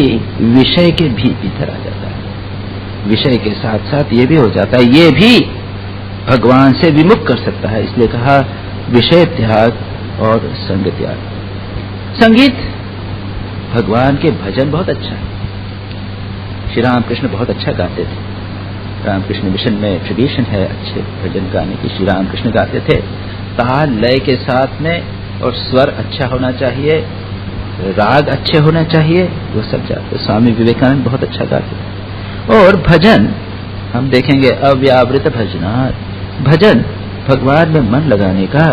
विषय के भी भीतर आ जाता है, विषय के साथ साथ ये भी हो जाता है, ये भी भगवान से विमुख कर सकता है। इसलिए कहा विषय त्याग और संग त्याग। संगीत, भगवान के भजन बहुत अच्छा है। श्री राम कृष्ण बहुत अच्छा गाते थे। रामकृष्ण मिशन में ट्रेडिशन है अच्छे भजन गाने की। श्री राम कृष्ण गाते थे ताल लय के साथ में, और स्वर अच्छा होना चाहिए, राग अच्छे होना चाहिए, वो सब जाते। स्वामी विवेकानंद बहुत अच्छा गाते थे। और भजन हम देखेंगे, अव्यावृत भजनात्, भजन भगवान में मन लगाने का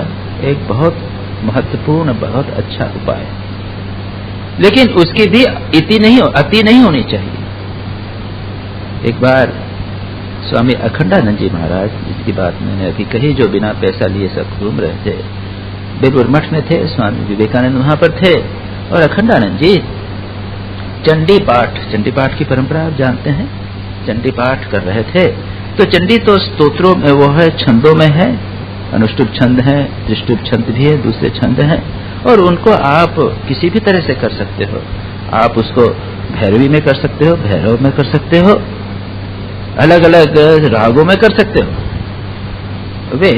एक बहुत महत्वपूर्ण, बहुत अच्छा उपाय है। लेकिन उसकी भी अति नहीं होनी चाहिए। एक बार स्वामी अखंडानंद जी महाराज, जिसकी बात मैंने अभी कही, जो बिना पैसा लिए सब घूम रहे थे, बेलूर मठ में थे, स्वामी विवेकानंद वहां पर थे, और अखंडानंद जी चंडी पाठ की परंपरा आप जानते हैं, चंडी पाठ कर रहे थे। तो चंडी तो स्तोत्रों में वो है, छंदों में है, अनुष्टुप छंद है, त्रिष्टुप छंद भी है, दूसरे छंद हैं, और उनको आप किसी भी तरह से कर सकते हो। आप उसको भैरवी में कर सकते हो, भैरव में कर सकते हो, अलग अलग रागों में कर सकते हो। वे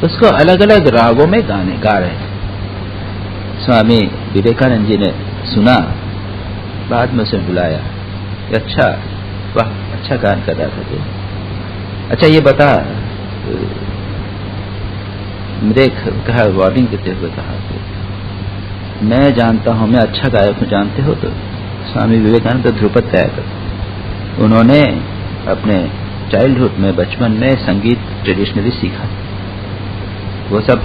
उसको अलग अलग रागों में गा रहे हैं। स्वामी विवेकानंद जी ने सुना, बाद में उसे बुलाया, अच्छा वाह अच्छा गान कर रहा था तू, अच्छा ये बता, मेरे कहा वार्निंग देते हुए कहा, मैं जानता हूं, मैं अच्छा गायक हूं, जानते हो? तो स्वामी विवेकानंद तो ध्रुपद गाया करते। उन्होंने अपने चाइल्डहुड में, बचपन में संगीत ट्रेडिशनली सीखा। वो सब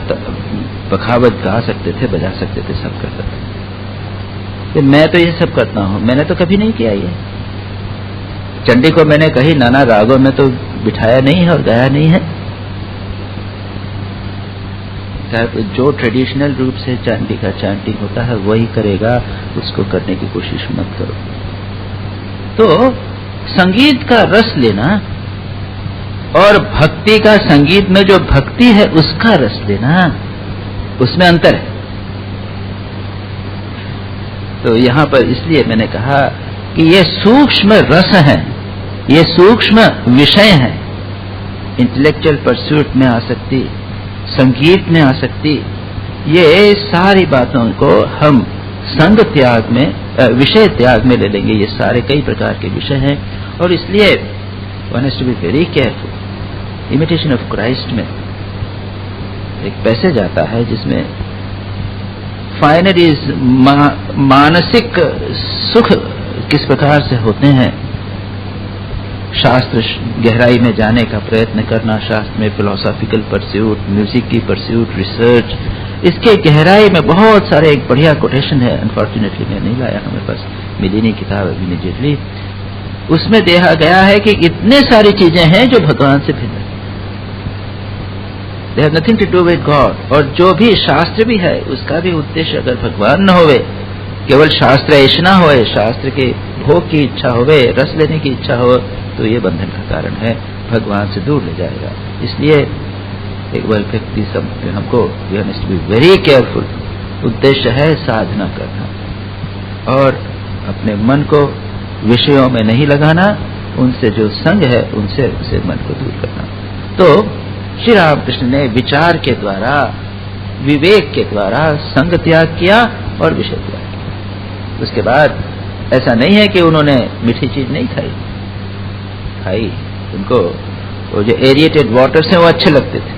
बखावत गा सकते थे, बजा सकते थे, सब करते थे। तो मैं तो ये सब करता हूं, मैंने तो कभी नहीं किया ये। चंडी को मैंने कही नाना रागों में तो बिठाया नहीं है और गाया नहीं है। जो ट्रेडिशनल रूप से चंडी का चैंटिंग होता है वही करेगा, उसको करने की कोशिश मत करो। तो संगीत का रस लेना और भक्ति का, संगीत में जो भक्ति है उसका रस लेना, उसमें अंतर है। तो यहां पर इसलिए मैंने कहा कि ये सूक्ष्म रस है, ये सूक्ष्म विषय है। इंटेलेक्चुअल परस्यूट में आसक्ति, संगीत में आसक्ति, ये सारी बातों को हम संग त्याग में, विषय त्याग में ले लेंगे। ये सारे कई प्रकार के विषय हैं, और इसलिए one has to be very careful. Imitation of Christ में एक पैसेज आता है जिसमें फाइनलीज, मानसिक सुख किस प्रकार से होते हैं, शास्त्र गहराई में जाने का प्रयत्न करना, शास्त्र में फिलोसॉफिकल परस्यूट, म्यूजिक की परस्यूट, रिसर्च, इसके गहराई में बहुत सारे, एक बढ़िया कोटेशन है, अनफॉर्चुनेटली मैं नहीं लाया, हमें पास मिली नहीं किताब इमीडिएटली। उसमें देखा गया है कि इतने सारी चीजें हैं जो भगवान से भिन्न है, they have nothing to do with God. और जो भी शास्त्र भी है उसका भी उद्देश्य अगर भगवान न होवे, केवल शास्त्र ऐसा होए, शास्त्र के भोग की इच्छा होवे, रस लेने की इच्छा हो, तो ये बंधन का कारण है, भगवान से दूर ले जाएगा। इसलिए एक बार व्यक्ति हमको we have to be very careful. उद्देश्य है साधना करना और अपने मन को विषयों में नहीं लगाना, उनसे जो संग है उनसे उसे मन को दूर करना। तो श्री रामकृष्ण ने विचार के द्वारा, विवेक के द्वारा संग त्याग किया और विषय त्याग किया। उसके बाद ऐसा नहीं है कि उन्होंने मीठी चीज नहीं खाई। उनको वो जो एरिएटेड वाटर्स हैं वो अच्छे लगते थे,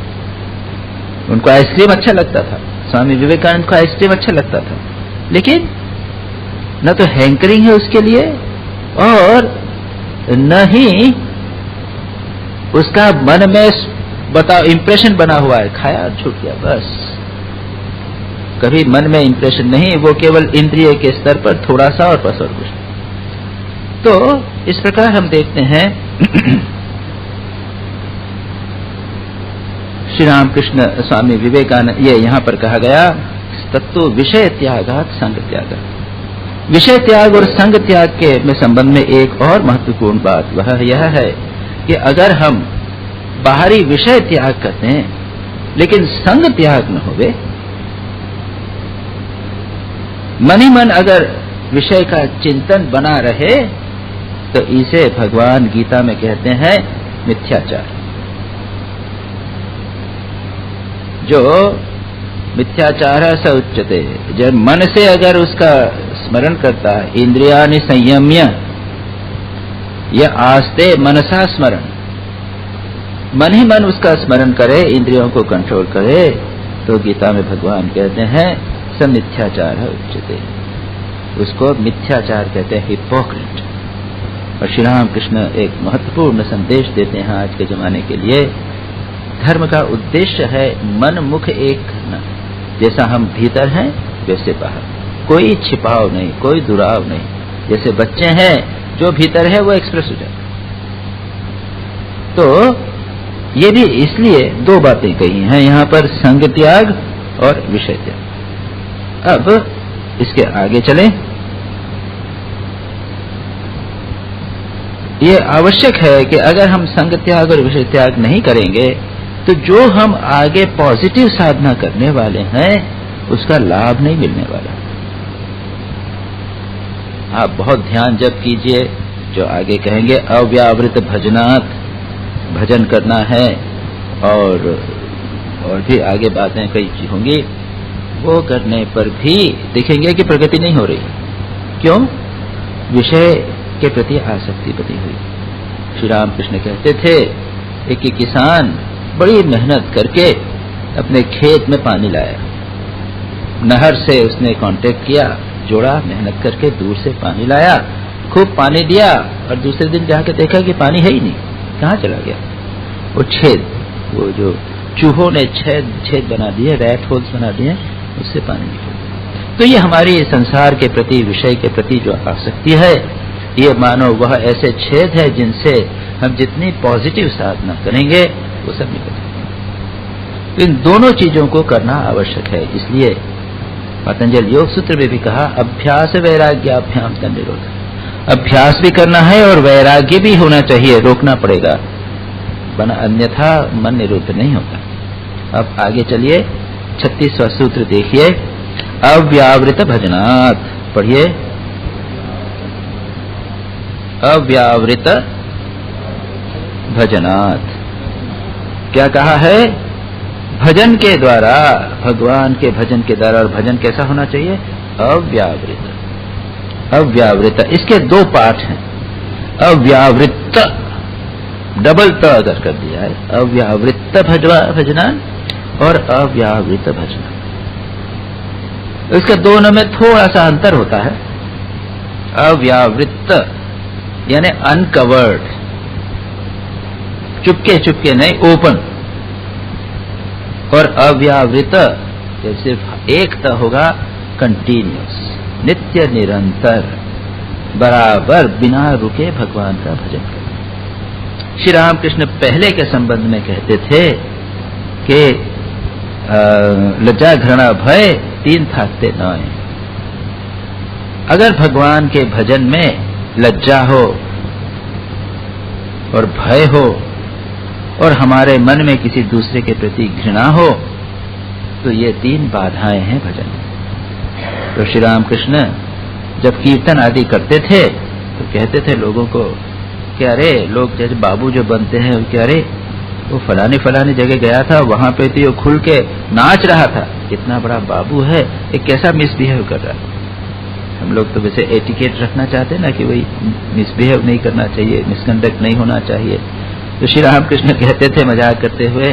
उनको आइसक्रीम अच्छा लगता था, स्वामी विवेकानंद को आइसक्रीम अच्छा लगता था, लेकिन न तो हैंकरिंग है उसके लिए और न ही उसका मन में बताओ इंप्रेशन बना हुआ है, खाया और छूट गया बस। कभी मन में इंप्रेशन नहीं, वो केवल इंद्रिय के स्तर पर थोड़ा सा और बस और कुछ। तो इस प्रकार हम देखते हैं श्री रामकृष्ण स्वामी विवेकानंद, ये यहां पर कहा गया तत्व विषय त्यागात संग त्याग। विषय त्याग और संग त्याग के में संबंध में एक और महत्वपूर्ण बात वह यह है कि अगर हम बाहरी विषय त्याग करते हैं लेकिन संग त्याग न होवे, मन ही मन अगर विषय का चिंतन बना रहे, तो इसे भगवान गीता में कहते हैं मिथ्याचार। जो मिथ्याचार स उच्यते, जब मन से अगर उसका स्मरण करता है, इंद्रियाणि संयम्य यह आस्ते मनसा स्मरण, मन ही मन उसका स्मरण करे, इंद्रियों को कंट्रोल करे, तो गीता में भगवान कहते हैं सब मिथ्याचार उच्यते, उसको मिथ्याचार कहते हैं, हिपोक्रेट। और श्री राम कृष्ण एक महत्वपूर्ण संदेश देते हैं आज के जमाने के लिए। धर्म का उद्देश्य है मन मुख एक करना, जैसा हम भीतर हैं वैसे बाहर, कोई छिपाव नहीं, कोई दुराव नहीं। जैसे बच्चे हैं जो भीतर है वो एक्सप्रेस हो जाता है। तो ये भी इसलिए दो बातें कही हैं यहाँ पर, संग त्याग और विषय त्याग। अब इसके आगे चलें। ये आवश्यक है कि अगर हम संग त्याग और विषय त्याग नहीं करेंगे तो जो हम आगे पॉजिटिव साधना करने वाले हैं उसका लाभ नहीं मिलने वाला। आप बहुत ध्यान जब कीजिए, जो आगे कहेंगे अव्यावृत भजनात्, भजन करना है, और भी आगे बातें कई होंगी, वो करने पर भी देखेंगे कि प्रगति नहीं हो रही। क्यों? विषय के प्रति आसक्ति बनी हुई। श्री राम कृष्ण कहते थे एक किसान बड़ी मेहनत करके अपने खेत में पानी लाया, नहर से उसने कांटेक्ट किया, जोड़ा, मेहनत करके दूर से पानी लाया, खूब पानी दिया, और दूसरे दिन जाके देखा कि पानी है ही नहीं, कहाँ चला गया? वो छेद, वो जो चूहों ने छेद बना दिए, रैट होल्स बना दिए, उससे पानी निकल। तो ये हमारी संसार के प्रति, विषय के प्रति जो आसक्ति है, ये मानो वह ऐसे छेद है जिनसे हम जितनी पॉजिटिव साधना करेंगे वो सब निकल जाएंगे। तो इन दोनों चीजों को करना आवश्यक है। इसलिए पतंजलि योग सूत्र में भी कहा अभ्यास वैराग्याभ्याम निरोध। अभ्यास भी करना है और वैराग्य भी होना चाहिए, रोकना पड़ेगा, वरना अन्यथा मन निरुद्ध नहीं होता। अब आगे चलिए, 36वां सूत्र देखिए, अव्यावृत भजनात्। पढ़िए, अव्यावृत भजनात्। क्या कहा है? भजन के द्वारा, भगवान के भजन के द्वारा। और भजन कैसा होना चाहिए? अव्यावृत। अव्यावृत, इसके दो पाठ हैं। अव्यावृत, डबल त अगर कर दिया है, अव्यावृत भजनान और अव्यावृत भजनान, इसके दोनों में थोड़ा सा अंतर होता है। अव्यावृत यानी अनकवर्ड, चुपके चुपके नहीं, ओपन। और अव्यावृत सिर्फ एक त होगा, कंटिन्यूस, नित्य निरंतर, बराबर बिना रुके भगवान का भजन करें। श्री रामकृष्ण पहले के संबंध में कहते थे कि लज्जा घृणा भय तीन थाकते न आए। अगर भगवान के भजन में लज्जा हो और भय हो और हमारे मन में किसी दूसरे के प्रति घृणा हो, तो ये तीन बाधाएं हैं भजन में। तो श्री रामकृष्ण जब कीर्तन आदि करते थे तो कहते थे लोगों को कि अरे, लोग जैसे बाबू जो बनते हैं, कि अरे वो फलानी जगह गया था, वहां पे तो ये खुल के नाच रहा था, इतना बड़ा बाबू है, ये कैसा मिसबिहेव कर रहा है। हम लोग तो वैसे एटिकेट रखना चाहते हैं ना कि वही मिसबिहेव नहीं करना चाहिए, मिसकंडक्ट नहीं होना चाहिए। तो श्री रामकृष्ण कहते थे मजाक करते हुए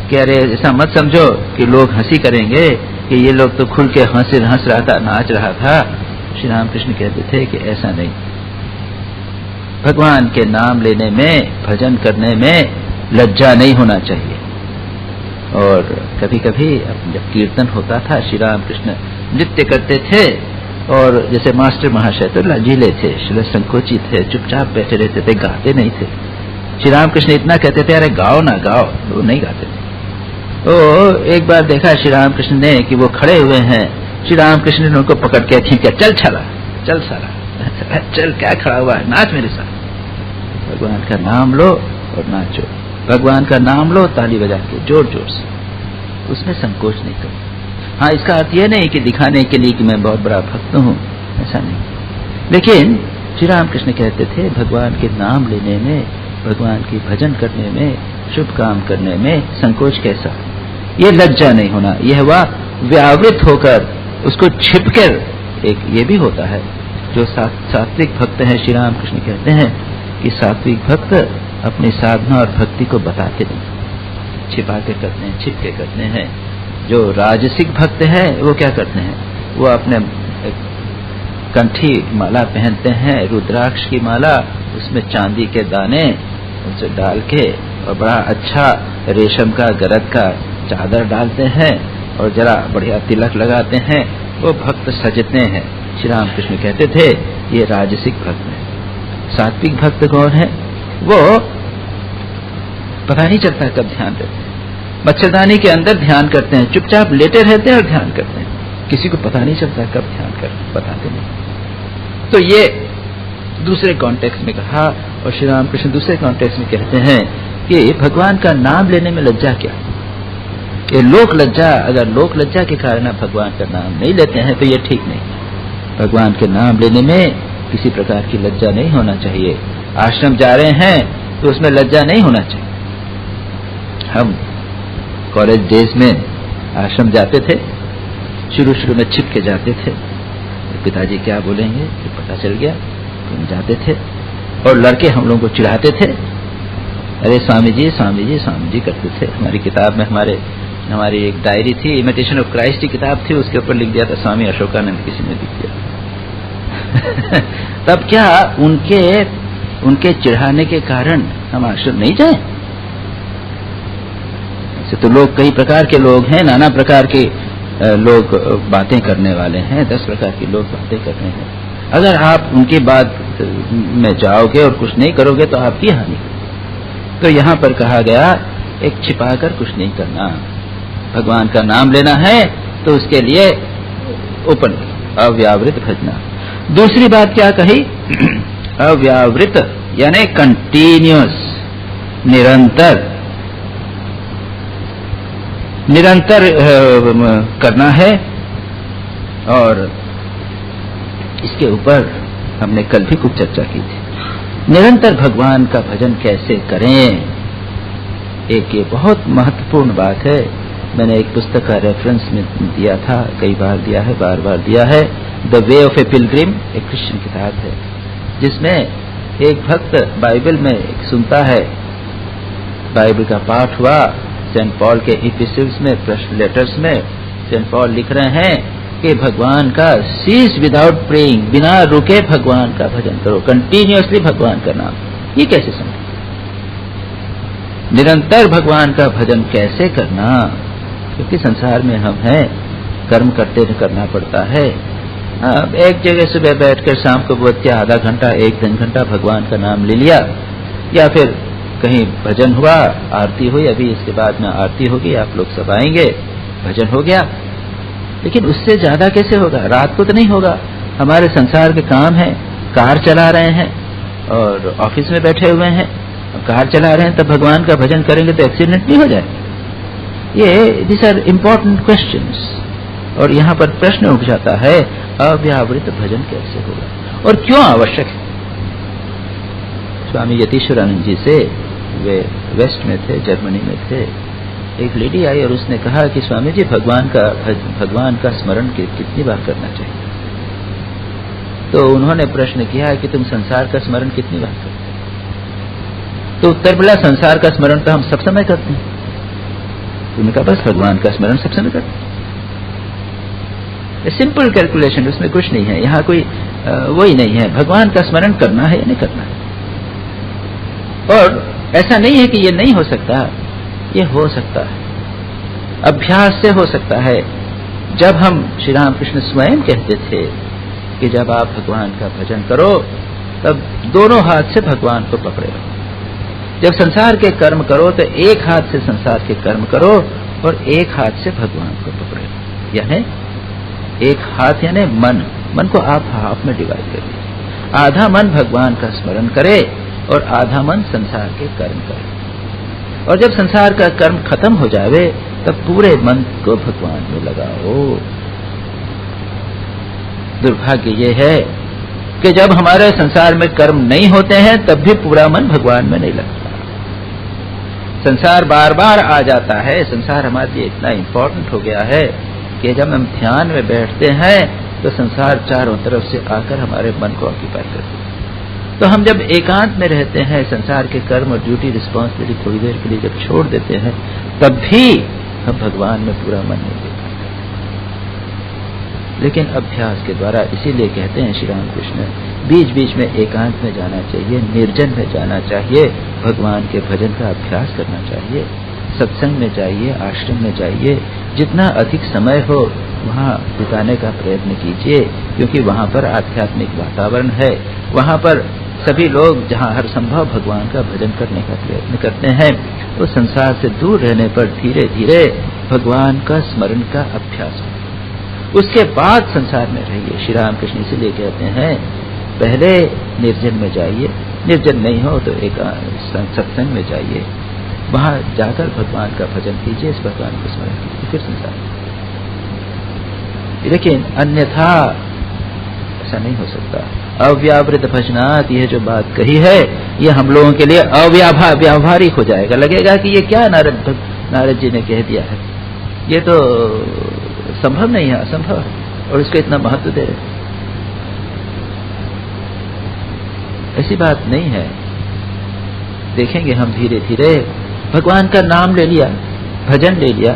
कि अरे ऐसा मत समझो कि लोग हंसी करेंगे कि ये लोग तो खुल के हंस रहा था, नाच रहा था। श्री रामकृष्ण कहते थे कि ऐसा नहीं, भगवान के नाम लेने में, भजन करने में लज्जा नहीं होना चाहिए। और कभी कभी जब कीर्तन होता था, श्री रामकृष्ण नृत्य करते थे और जैसे मास्टर महाशय तो लजीले थे, संकोचित थे, चुपचाप बैठे रहते थे, गाते नहीं थे। श्री रामकृष्ण इतना कहते थे अरे गाओ ना गाओ, वो नहीं गाते थे। तो एक बार देखा श्री रामकृष्ण ने कि वो खड़े हुए हैं, श्री रामकृष्ण ने उनको पकड़ के खींचा, चल छला, चल सारा, चल क्या खड़ा हुआ है, नाच मेरे साथ, भगवान का नाम लो और नाचो, भगवान का नाम लो ताली बजा के जोर जोर से, उसमें संकोच नहीं करो। हाँ, इसका अर्थ यह नहीं कि दिखाने के लिए कि मैं बहुत बड़ा भक्त हूँ, ऐसा नहीं। लेकिन श्री रामकृष्ण कहते थे भगवान के नाम लेने में, भगवान की भजन करने में, शुभ काम करने में संकोच कैसा, ये लज्जा नहीं होना, यह हुआ व्यावृत होकर, उसको छिपकर। एक ये भी होता है जो सात्विक भक्त हैं, श्री रामकृष्ण कहते हैं कि सात्विक भक्त अपनी साधना और भक्ति को बताते नहीं, छिपा के करते हैं, छिप के करते हैं। जो राजसिक भक्त है वो क्या करते हैं, वो अपने कंठी माला पहनते हैं, रुद्राक्ष की माला, उसमें चांदी के दाने उसे डाल के और बड़ा अच्छा रेशम का गरद का चादर डालते हैं और जरा बढ़िया तिलक लगाते हैं, वो भक्त सजते हैं। श्री रामकृष्ण कहते थे ये राजसिक भक्त है। सात्विक भक्त कौन है, वो पता नहीं चलता कब ध्यान करते हैं, मच्छरदानी के अंदर ध्यान करते हैं, चुपचाप लेटे रहते हैं और ध्यान करते हैं, किसी को पता नहीं चलता कब ध्यान कर, बताते नहीं। तो ये दूसरे कॉन्टेक्स्ट में कहा, और श्री रामकृष्ण दूसरे कॉन्टेक्स्ट में कहते हैं कि भगवान का नाम लेने में लज्जा क्या, ये लोक लज्जा, अगर लोक लज्जा के कारण आप भगवान का नाम नहीं लेते हैं तो ये ठीक नहीं। भगवान के नाम लेने में किसी प्रकार की लज्जा नहीं होना चाहिए। आश्रम जा रहे हैं तो उसमें लज्जा नहीं होना चाहिए। हम कॉलेज डेज में आश्रम जाते थे, शुरू में छिप के जाते थे, पिताजी क्या बोलेंगे तो पता चल गया, तो हम जाते थे और लड़के हम लोगों को चिढ़ाते थे, अरे स्वामी जी स्वामी जी स्वामी जी करते थे। हमारी किताब में हमारी एक डायरी थी, इमिटेशन ऑफ क्राइस्ट की किताब थी, उसके ऊपर लिख दिया था स्वामी अशोकानंद, किसी ने लिख दिया। तब क्या उनके चिढ़ाने के कारण हम आश्रम नहीं जाए? ऐसे तो लोग कई प्रकार के लोग हैं, नाना प्रकार के लोग बातें करने वाले हैं, 10 प्रकार के लोग बातें कर रहे हैं। अगर आप उनकी बात में जाओगे और कुछ नहीं करोगे तो आपकी हानि। तो यहाँ पर कहा गया एक छिपाकर कुछ नहीं करना, भगवान का नाम लेना है तो उसके लिए ओपन, अव्यावृत भजना। दूसरी बात क्या कही, अव्यावृत यानी कंटिन्यूअस, निरंतर करना है। और इसके ऊपर हमने कल भी कुछ चर्चा की थी, निरंतर भगवान का भजन कैसे करें, एक ये बहुत महत्वपूर्ण बात है। मैंने एक पुस्तक का रेफरेंस में दिया था, कई बार दिया है, बार बार दिया है, the way of A Pilgrim, एक क्रिश्चियन किताब है, जिसमें एक भक्त बाइबल में सुनता है, बाइबल का पाठ हुआ, सेंट पॉल के एपिसल्स में, लेटर्स में सेंट पॉल लिख रहे हैं कि भगवान का सीज विदाउट प्रेइंग, बिना रुके भगवान का भजन करो, कंटिन्यूअसली भगवान का नाम। ये कैसे समझे, निरंतर भगवान का भजन कैसे करना? क्योंकि संसार में हम हैं, कर्म करते करना पड़ता है। अब एक जगह सुबह बैठकर शाम को बोध किया, आधा घंटा 1 घंटा भगवान का नाम ले लिया, या फिर कहीं भजन हुआ, आरती हुई, अभी इसके बाद में आरती होगी, आप लोग सब आएंगे, भजन हो गया। लेकिन उससे ज्यादा कैसे होगा? रात को तो नहीं होगा, हमारे संसार के काम है, कार चला रहे हैं और ऑफिस में बैठे हुए हैं, कार चला रहे हैं, तब भगवान का भजन करेंगे तो एक्सीडेंट नहीं हो जाए? ये दिस आर इम्पोर्टेंट क्वेश्चंस। और यहाँ पर प्रश्न उठ जाता है, अव्यावृत भजन कैसे होगा और क्यों आवश्यक है? स्वामी यतीश्वरानंद जी से, वे वेस्ट में थे, जर्मनी में थे, एक लेडी आई और उसने कहा कि स्वामी जी भगवान का स्मरण कितनी बार करना चाहिए? तो उन्होंने प्रश्न किया कि तुम संसार का स्मरण कितनी बार करते? तो उत्तर मिला, संसार का स्मरण तो हम सब समय करते हैं। तुमने कहा बस भगवान का स्मरण सब समय करते हैं। सिंपल कैलकुलेशन, उसमें कुछ नहीं है, यहाँ कोई वही नहीं है, भगवान का स्मरण करना है या नहीं करना है। और ऐसा नहीं है कि ये नहीं हो सकता, ये हो सकता है, अभ्यास से हो सकता है। जब हम श्री रामकृष्ण स्वयं कहते थे कि जब आप भगवान का भजन करो तब दोनों हाथ से भगवान को पकड़े रहो। जब संसार के कर्म करो तो एक हाथ से संसार के कर्म करो और एक हाथ से भगवान को पकड़े रहो। यानी एक हाथ यानी मन को आप हाफ में डिवाइड कर लीजिए। आधा मन भगवान का स्मरण करे और आधा मन संसार के कर्म करे। और जब संसार का कर्म खत्म हो जावे तब पूरे मन को भगवान में लगाओ। दुर्भाग्य ये है कि जब हमारे संसार में कर्म नहीं होते हैं तब भी पूरा मन भगवान में नहीं लगता। संसार बार बार आ जाता है। संसार हमारे लिए इतना इंपॉर्टेंट हो गया है कि जब हम ध्यान में बैठते हैं तो संसार चारों तरफ से आकर हमारे मन को ऑक्यूपाई करते हैं। तो हम जब एकांत में रहते हैं, संसार के कर्म और ड्यूटी रिस्पॉन्सिबिलिटी थोड़ी देर के लिए जब छोड़ देते हैं, तब भी हम भगवान में पूरा मन नहीं दे पाते। लेकिन अभ्यास के द्वारा, इसीलिए कहते हैं श्री रामकृष्ण, बीच बीच में एकांत में जाना चाहिए, निर्जन में जाना चाहिए, भगवान के भजन का अभ्यास करना चाहिए, सत्संग में जाइए, आश्रम में जाइए, जितना अधिक समय हो वहाँ बिताने का प्रयत्न कीजिए, क्योंकि वहाँ पर आध्यात्मिक वातावरण है। वहाँ पर सभी लोग जहाँ हर संभव भगवान का भजन करने का प्रयत्न करते हैं। तो संसार से दूर रहने पर धीरे धीरे भगवान का स्मरण का अभ्यास हो, उसके बाद संसार में रहिए। श्री रामकृष्ण इसीलिए कहते हैं पहले निर्जन में जाइए, निर्जन नहीं हो तो एक सत्संग में जाइए, वहां जाकर भगवान का भजन कीजिए, इस भगवान को स्मरण कीजिए, फिर संसार। लेकिन अन्यथा ऐसा नहीं हो सकता। अव्यावृत भजनात्, यह जो बात कही है ये हम लोगों के लिए अव्यावहारिक हो जाएगा। लगेगा कि ये क्या नारद जी ने कह दिया है, ये तो संभव नहीं है, असंभव है, और इसको इतना महत्व दे रहे। ऐसी बात नहीं है। देखेंगे हम धीरे धीरे, भगवान का नाम ले लिया, भजन ले लिया,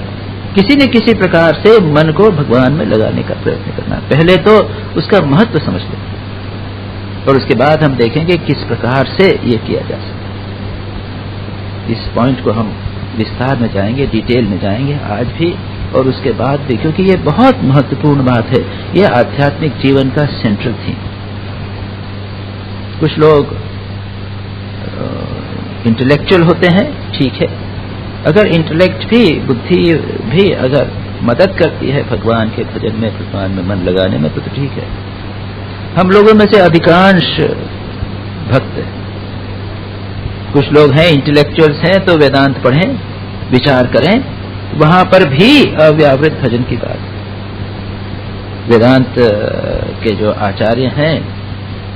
किसी न किसी प्रकार से मन को भगवान में लगाने का प्रयत्न करना। पहले तो उसका महत्व समझ लें और उसके बाद हम देखेंगे किस प्रकार से ये किया जा सकता। इस पॉइंट को हम विस्तार में जाएंगे, डिटेल में जाएंगे आज भी और उसके बाद भी, क्योंकि ये बहुत महत्वपूर्ण बात है। ये आध्यात्मिक जीवन का सेंट्रल थीम। कुछ लोग इंटेलेक्चुअल होते हैं, ठीक है, अगर इंटेलेक्ट भी, बुद्धि भी अगर मदद करती है भगवान के भजन में, भगवान में मन लगाने में, तो ठीक है। हम लोगों में से अधिकांश भक्त हैं। कुछ लोग हैं इंटेलेक्चुअल्स हैं तो वेदांत पढ़ें, विचार करें, वहां पर भी अव्यावृत भजन की बात। वेदांत के जो आचार्य हैं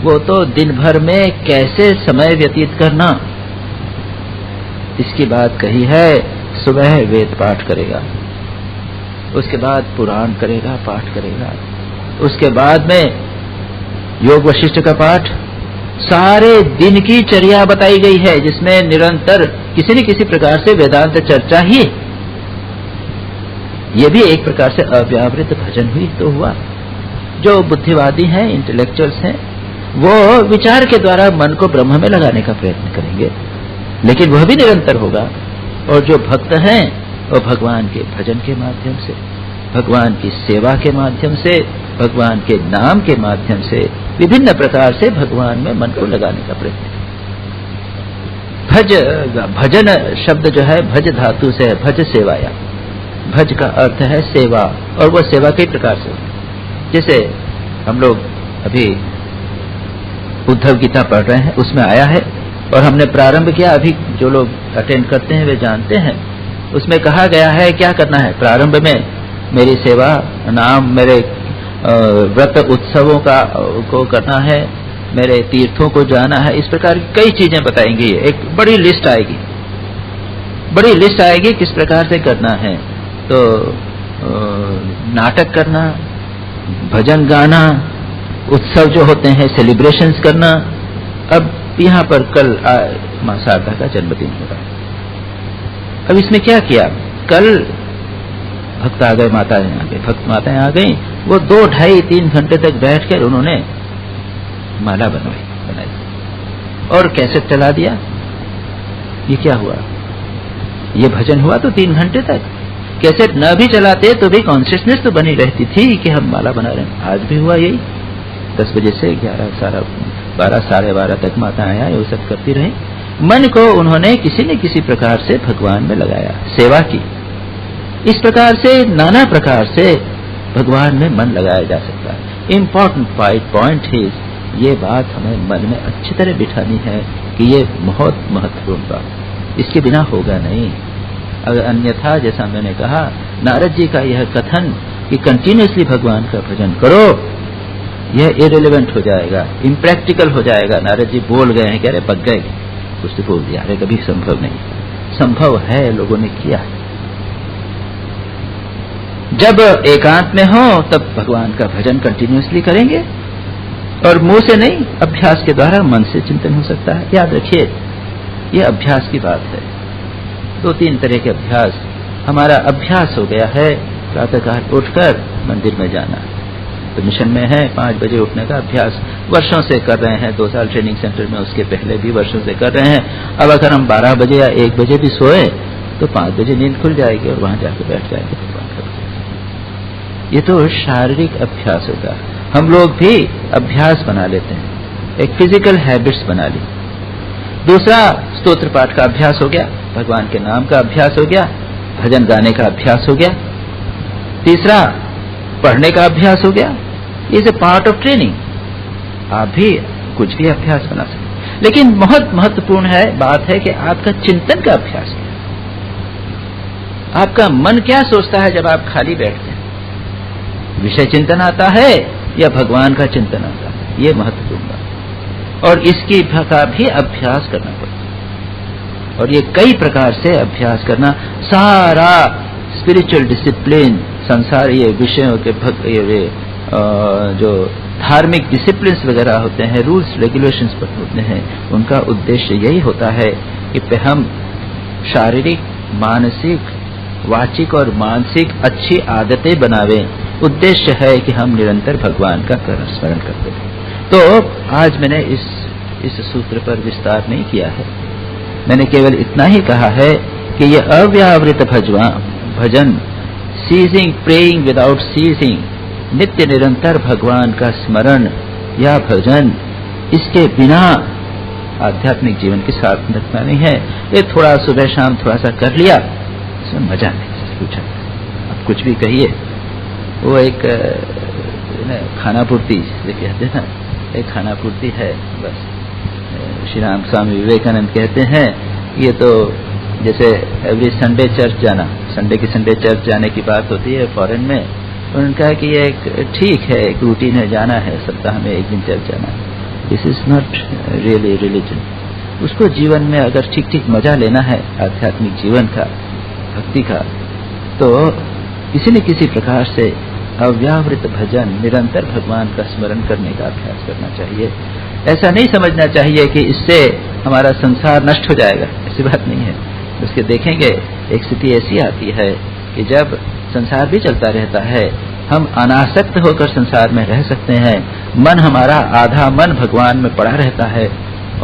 वो तो दिन भर में कैसे समय व्यतीत करना, इसकी बात कही है। सुबह वेद पाठ करेगा, उसके बाद पुराण करेगा, पाठ करेगा, उसके बाद में योग वशिष्ठ का पाठ। सारे दिन की चर्या बताई गई है जिसमें निरंतर किसी न किसी प्रकार से वेदांत चर्चा ही। ये भी एक प्रकार से अव्यावृत भजन हुई तो हुआ। जो बुद्धिवादी हैं, इंटेलेक्चुअल्स हैं, वो विचार के द्वारा मन को ब्रह्म में लगाने का प्रयत्न करेंगे, लेकिन वह भी निरंतर होगा। और जो भक्त हैं वो भगवान के भजन के माध्यम से, भगवान की सेवा के माध्यम से, भगवान के नाम के माध्यम से, विभिन्न प्रकार से भगवान में मन को लगाने का प्रयत्न। भजन शब्द जो है भज धातु से है, भज सेवाया। भज का अर्थ है सेवा, और वह सेवा कई प्रकार से। जैसे हम लोग अभी उद्धव गीता पढ़ रहे हैं, उसमें आया है और हमने प्रारंभ किया। अभी जो लोग अटेंड करते हैं वे जानते हैं, उसमें कहा गया है क्या करना है। प्रारंभ में मेरी सेवा, नाम, मेरे व्रत उत्सवों को करना है, मेरे तीर्थों को जाना है, इस प्रकार की कई चीजें बताएंगी। एक बड़ी लिस्ट आएगी, बड़ी लिस्ट आएगी किस प्रकार से करना है। तो नाटक करना, भजन गाना, उत्सव जो होते हैं, सेलिब्रेशंस करना। अब यहाँ पर कल मां शारदा का जन्मदिन हो रहा है। अब इसमें क्या किया, कल भक्त आ गए, माताएं आ गई, भक्त माताएं आ गई, वो 2, 2.5, 3 घंटे तक बैठकर उन्होंने माला बनाई और कैसेट चला दिया। ये क्या हुआ, ये भजन हुआ तो 3 घंटे तक। कैसेट न भी चलाते तो भी कॉन्शियसनेस तो बनी रहती थी कि हम माला बना रहे हैं। आज भी हुआ यही, 10 बजे से 11, 12, 12:30 तक माताएं आए, वो सब करती रही। मन को उन्होंने किसी न किसी प्रकार से भगवान में लगाया, सेवा की। इस प्रकार से नाना प्रकार से भगवान में मन लगाया जा सकता है। इम्पोर्टेंट पॉइंट है, ये बात हमें मन में अच्छी तरह बिठानी है कि ये बहुत महत्वपूर्ण बात, इसके बिना होगा नहीं। अगर अन्यथा, जैसा मैंने कहा, नारद जी का यह कथन कि कंटिन्यूसली भगवान का भजन करो, यह इरेलेवेंट हो जाएगा, इम्प्रैक्टिकल हो जाएगा। नारद जी बोल गए हैं, कह रहे पक गए, कुछ तो बोल दिया, अरे कभी संभव नहीं। संभव है, लोगों ने किया है। जब एकांत में हो तब भगवान का भजन कंटिन्यूसली करेंगे, और मुंह से नहीं, अभ्यास के द्वारा मन से चिंतन हो सकता है। याद रखिए, यह अभ्यास की बात है। 2-3 तरह के अभ्यास। हमारा अभ्यास हो गया है प्रातःकाल उठकर मंदिर में जाना, तो मिशन में है 5 बजे उठने का अभ्यास, वर्षों से कर रहे हैं। 2 साल ट्रेनिंग सेंटर में, उसके पहले भी वर्षों से कर रहे हैं। अब अगर हम 12 बजे या 1 बजे भी सोए तो 5 बजे नींद खुल जाएगी और वहां जाकर बैठ जाएंगे। ये तो शारीरिक अभ्यास होगा। हम लोग भी अभ्यास बना लेते हैं, एक फिजिकल हैबिट्स बना ली। दूसरा, स्तोत्र पाठ का अभ्यास हो गया, भगवान के नाम का अभ्यास हो गया, भजन गाने का अभ्यास हो गया। तीसरा, पढ़ने का अभ्यास हो गया। Is a part of training. आप भी कुछ भी अभ्यास बना सकते, लेकिन बहुत महत्वपूर्ण है बात है कि आपका चिंतन का अभ्यास क्या, आपका मन क्या सोचता है जब आप खाली बैठते हैं। विषय चिंतन आता है या भगवान का चिंतन आता है, ये महत्वपूर्ण बात। और इसकी का भी अभ्यास करना पड़ता है, और ये कई प्रकार से अभ्यास करना। सारा स्पिरिचुअल डिसिप्लिन, संसार, ये विषयों के जो धार्मिक डिसिप्लिन्स वगैरह होते हैं, रूल्स रेगुलेशंस होते हैं, उनका उद्देश्य यही होता है कि हम शारीरिक, मानसिक, वाचिक और मानसिक अच्छी आदतें बनावें। उद्देश्य है कि हम निरंतर भगवान का स्मरण करते हैं। तो आज मैंने इस सूत्र पर विस्तार नहीं किया है, मैंने केवल इतना ही कहा है कि ये अव्यावृत भजन, सीजिंग, प्रेइंग विदाउट सीजिंग, नित्य निरंतर भगवान का स्मरण या भजन, इसके बिना आध्यात्मिक जीवन की सार्थकता नहीं है। ये थोड़ा सुबह शाम थोड़ा सा कर लिया, इसमें मजा नहीं पूछा। अब कुछ भी कहिए, वो एक खाना पूर्ति जो कहते हैं ना, एक खाना पूर्ति है बस। श्री राम स्वामी विवेकानंद कहते हैं, ये तो जैसे एवरी संडे चर्च जाना, संडे की संडे चर्च जाने की बात होती है फॉरेन में, उन्होंने कहा कि ये एक ठीक है, एक रूटीन है, जाना है, सप्ताह में 1 दिन चर्च जाना है। This is not really religion. उसको जीवन में अगर ठीक ठीक मजा लेना है आध्यात्मिक जीवन का, भक्ति का, तो किसी न किसी प्रकार से अव्यावृत भजन, निरंतर भगवान का स्मरण करने का अभ्यास करना चाहिए। ऐसा नहीं समझना चाहिए कि इससे हमारा संसार नष्ट हो जाएगा, ऐसी बात नहीं है। उसके देखेंगे एक स्थिति ऐसी आती है कि जब संसार भी चलता रहता है, हम अनासक्त होकर संसार में रह सकते हैं। मन हमारा, आधा मन भगवान में पड़ा रहता है,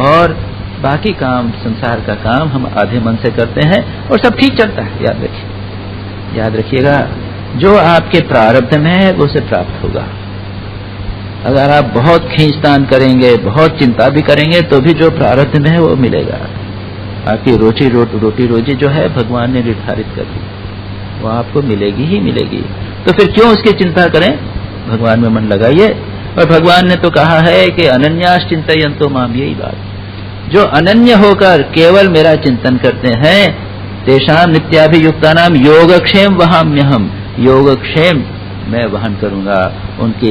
और बाकी काम, संसार का काम हम आधे मन से करते हैं, और सब ठीक चलता है। याद रखिएगा, जो आपके प्रारब्ध में है वो उसे प्राप्त होगा। अगर आप बहुत खींचतान करेंगे, बहुत चिंता भी करेंगे, तो भी जो प्रारब्ध में है वो मिलेगा। आपकी रोटी रोजी जो है भगवान ने निर्धारित कर दी, वो आपको मिलेगी ही मिलेगी। तो फिर क्यों उसकी चिंता करें, भगवान में मन लगाइए। और भगवान ने तो कहा है कि अनन्यास चिंतयन्तो माम, यही बात। जो अनन्य होकर केवल मेरा चिंतन करते हैं, तेषाम नित्याभियुक्तानाम योगक्षेम वहाम्यहम, योगक्षेम मैं वहन करूंगा उनके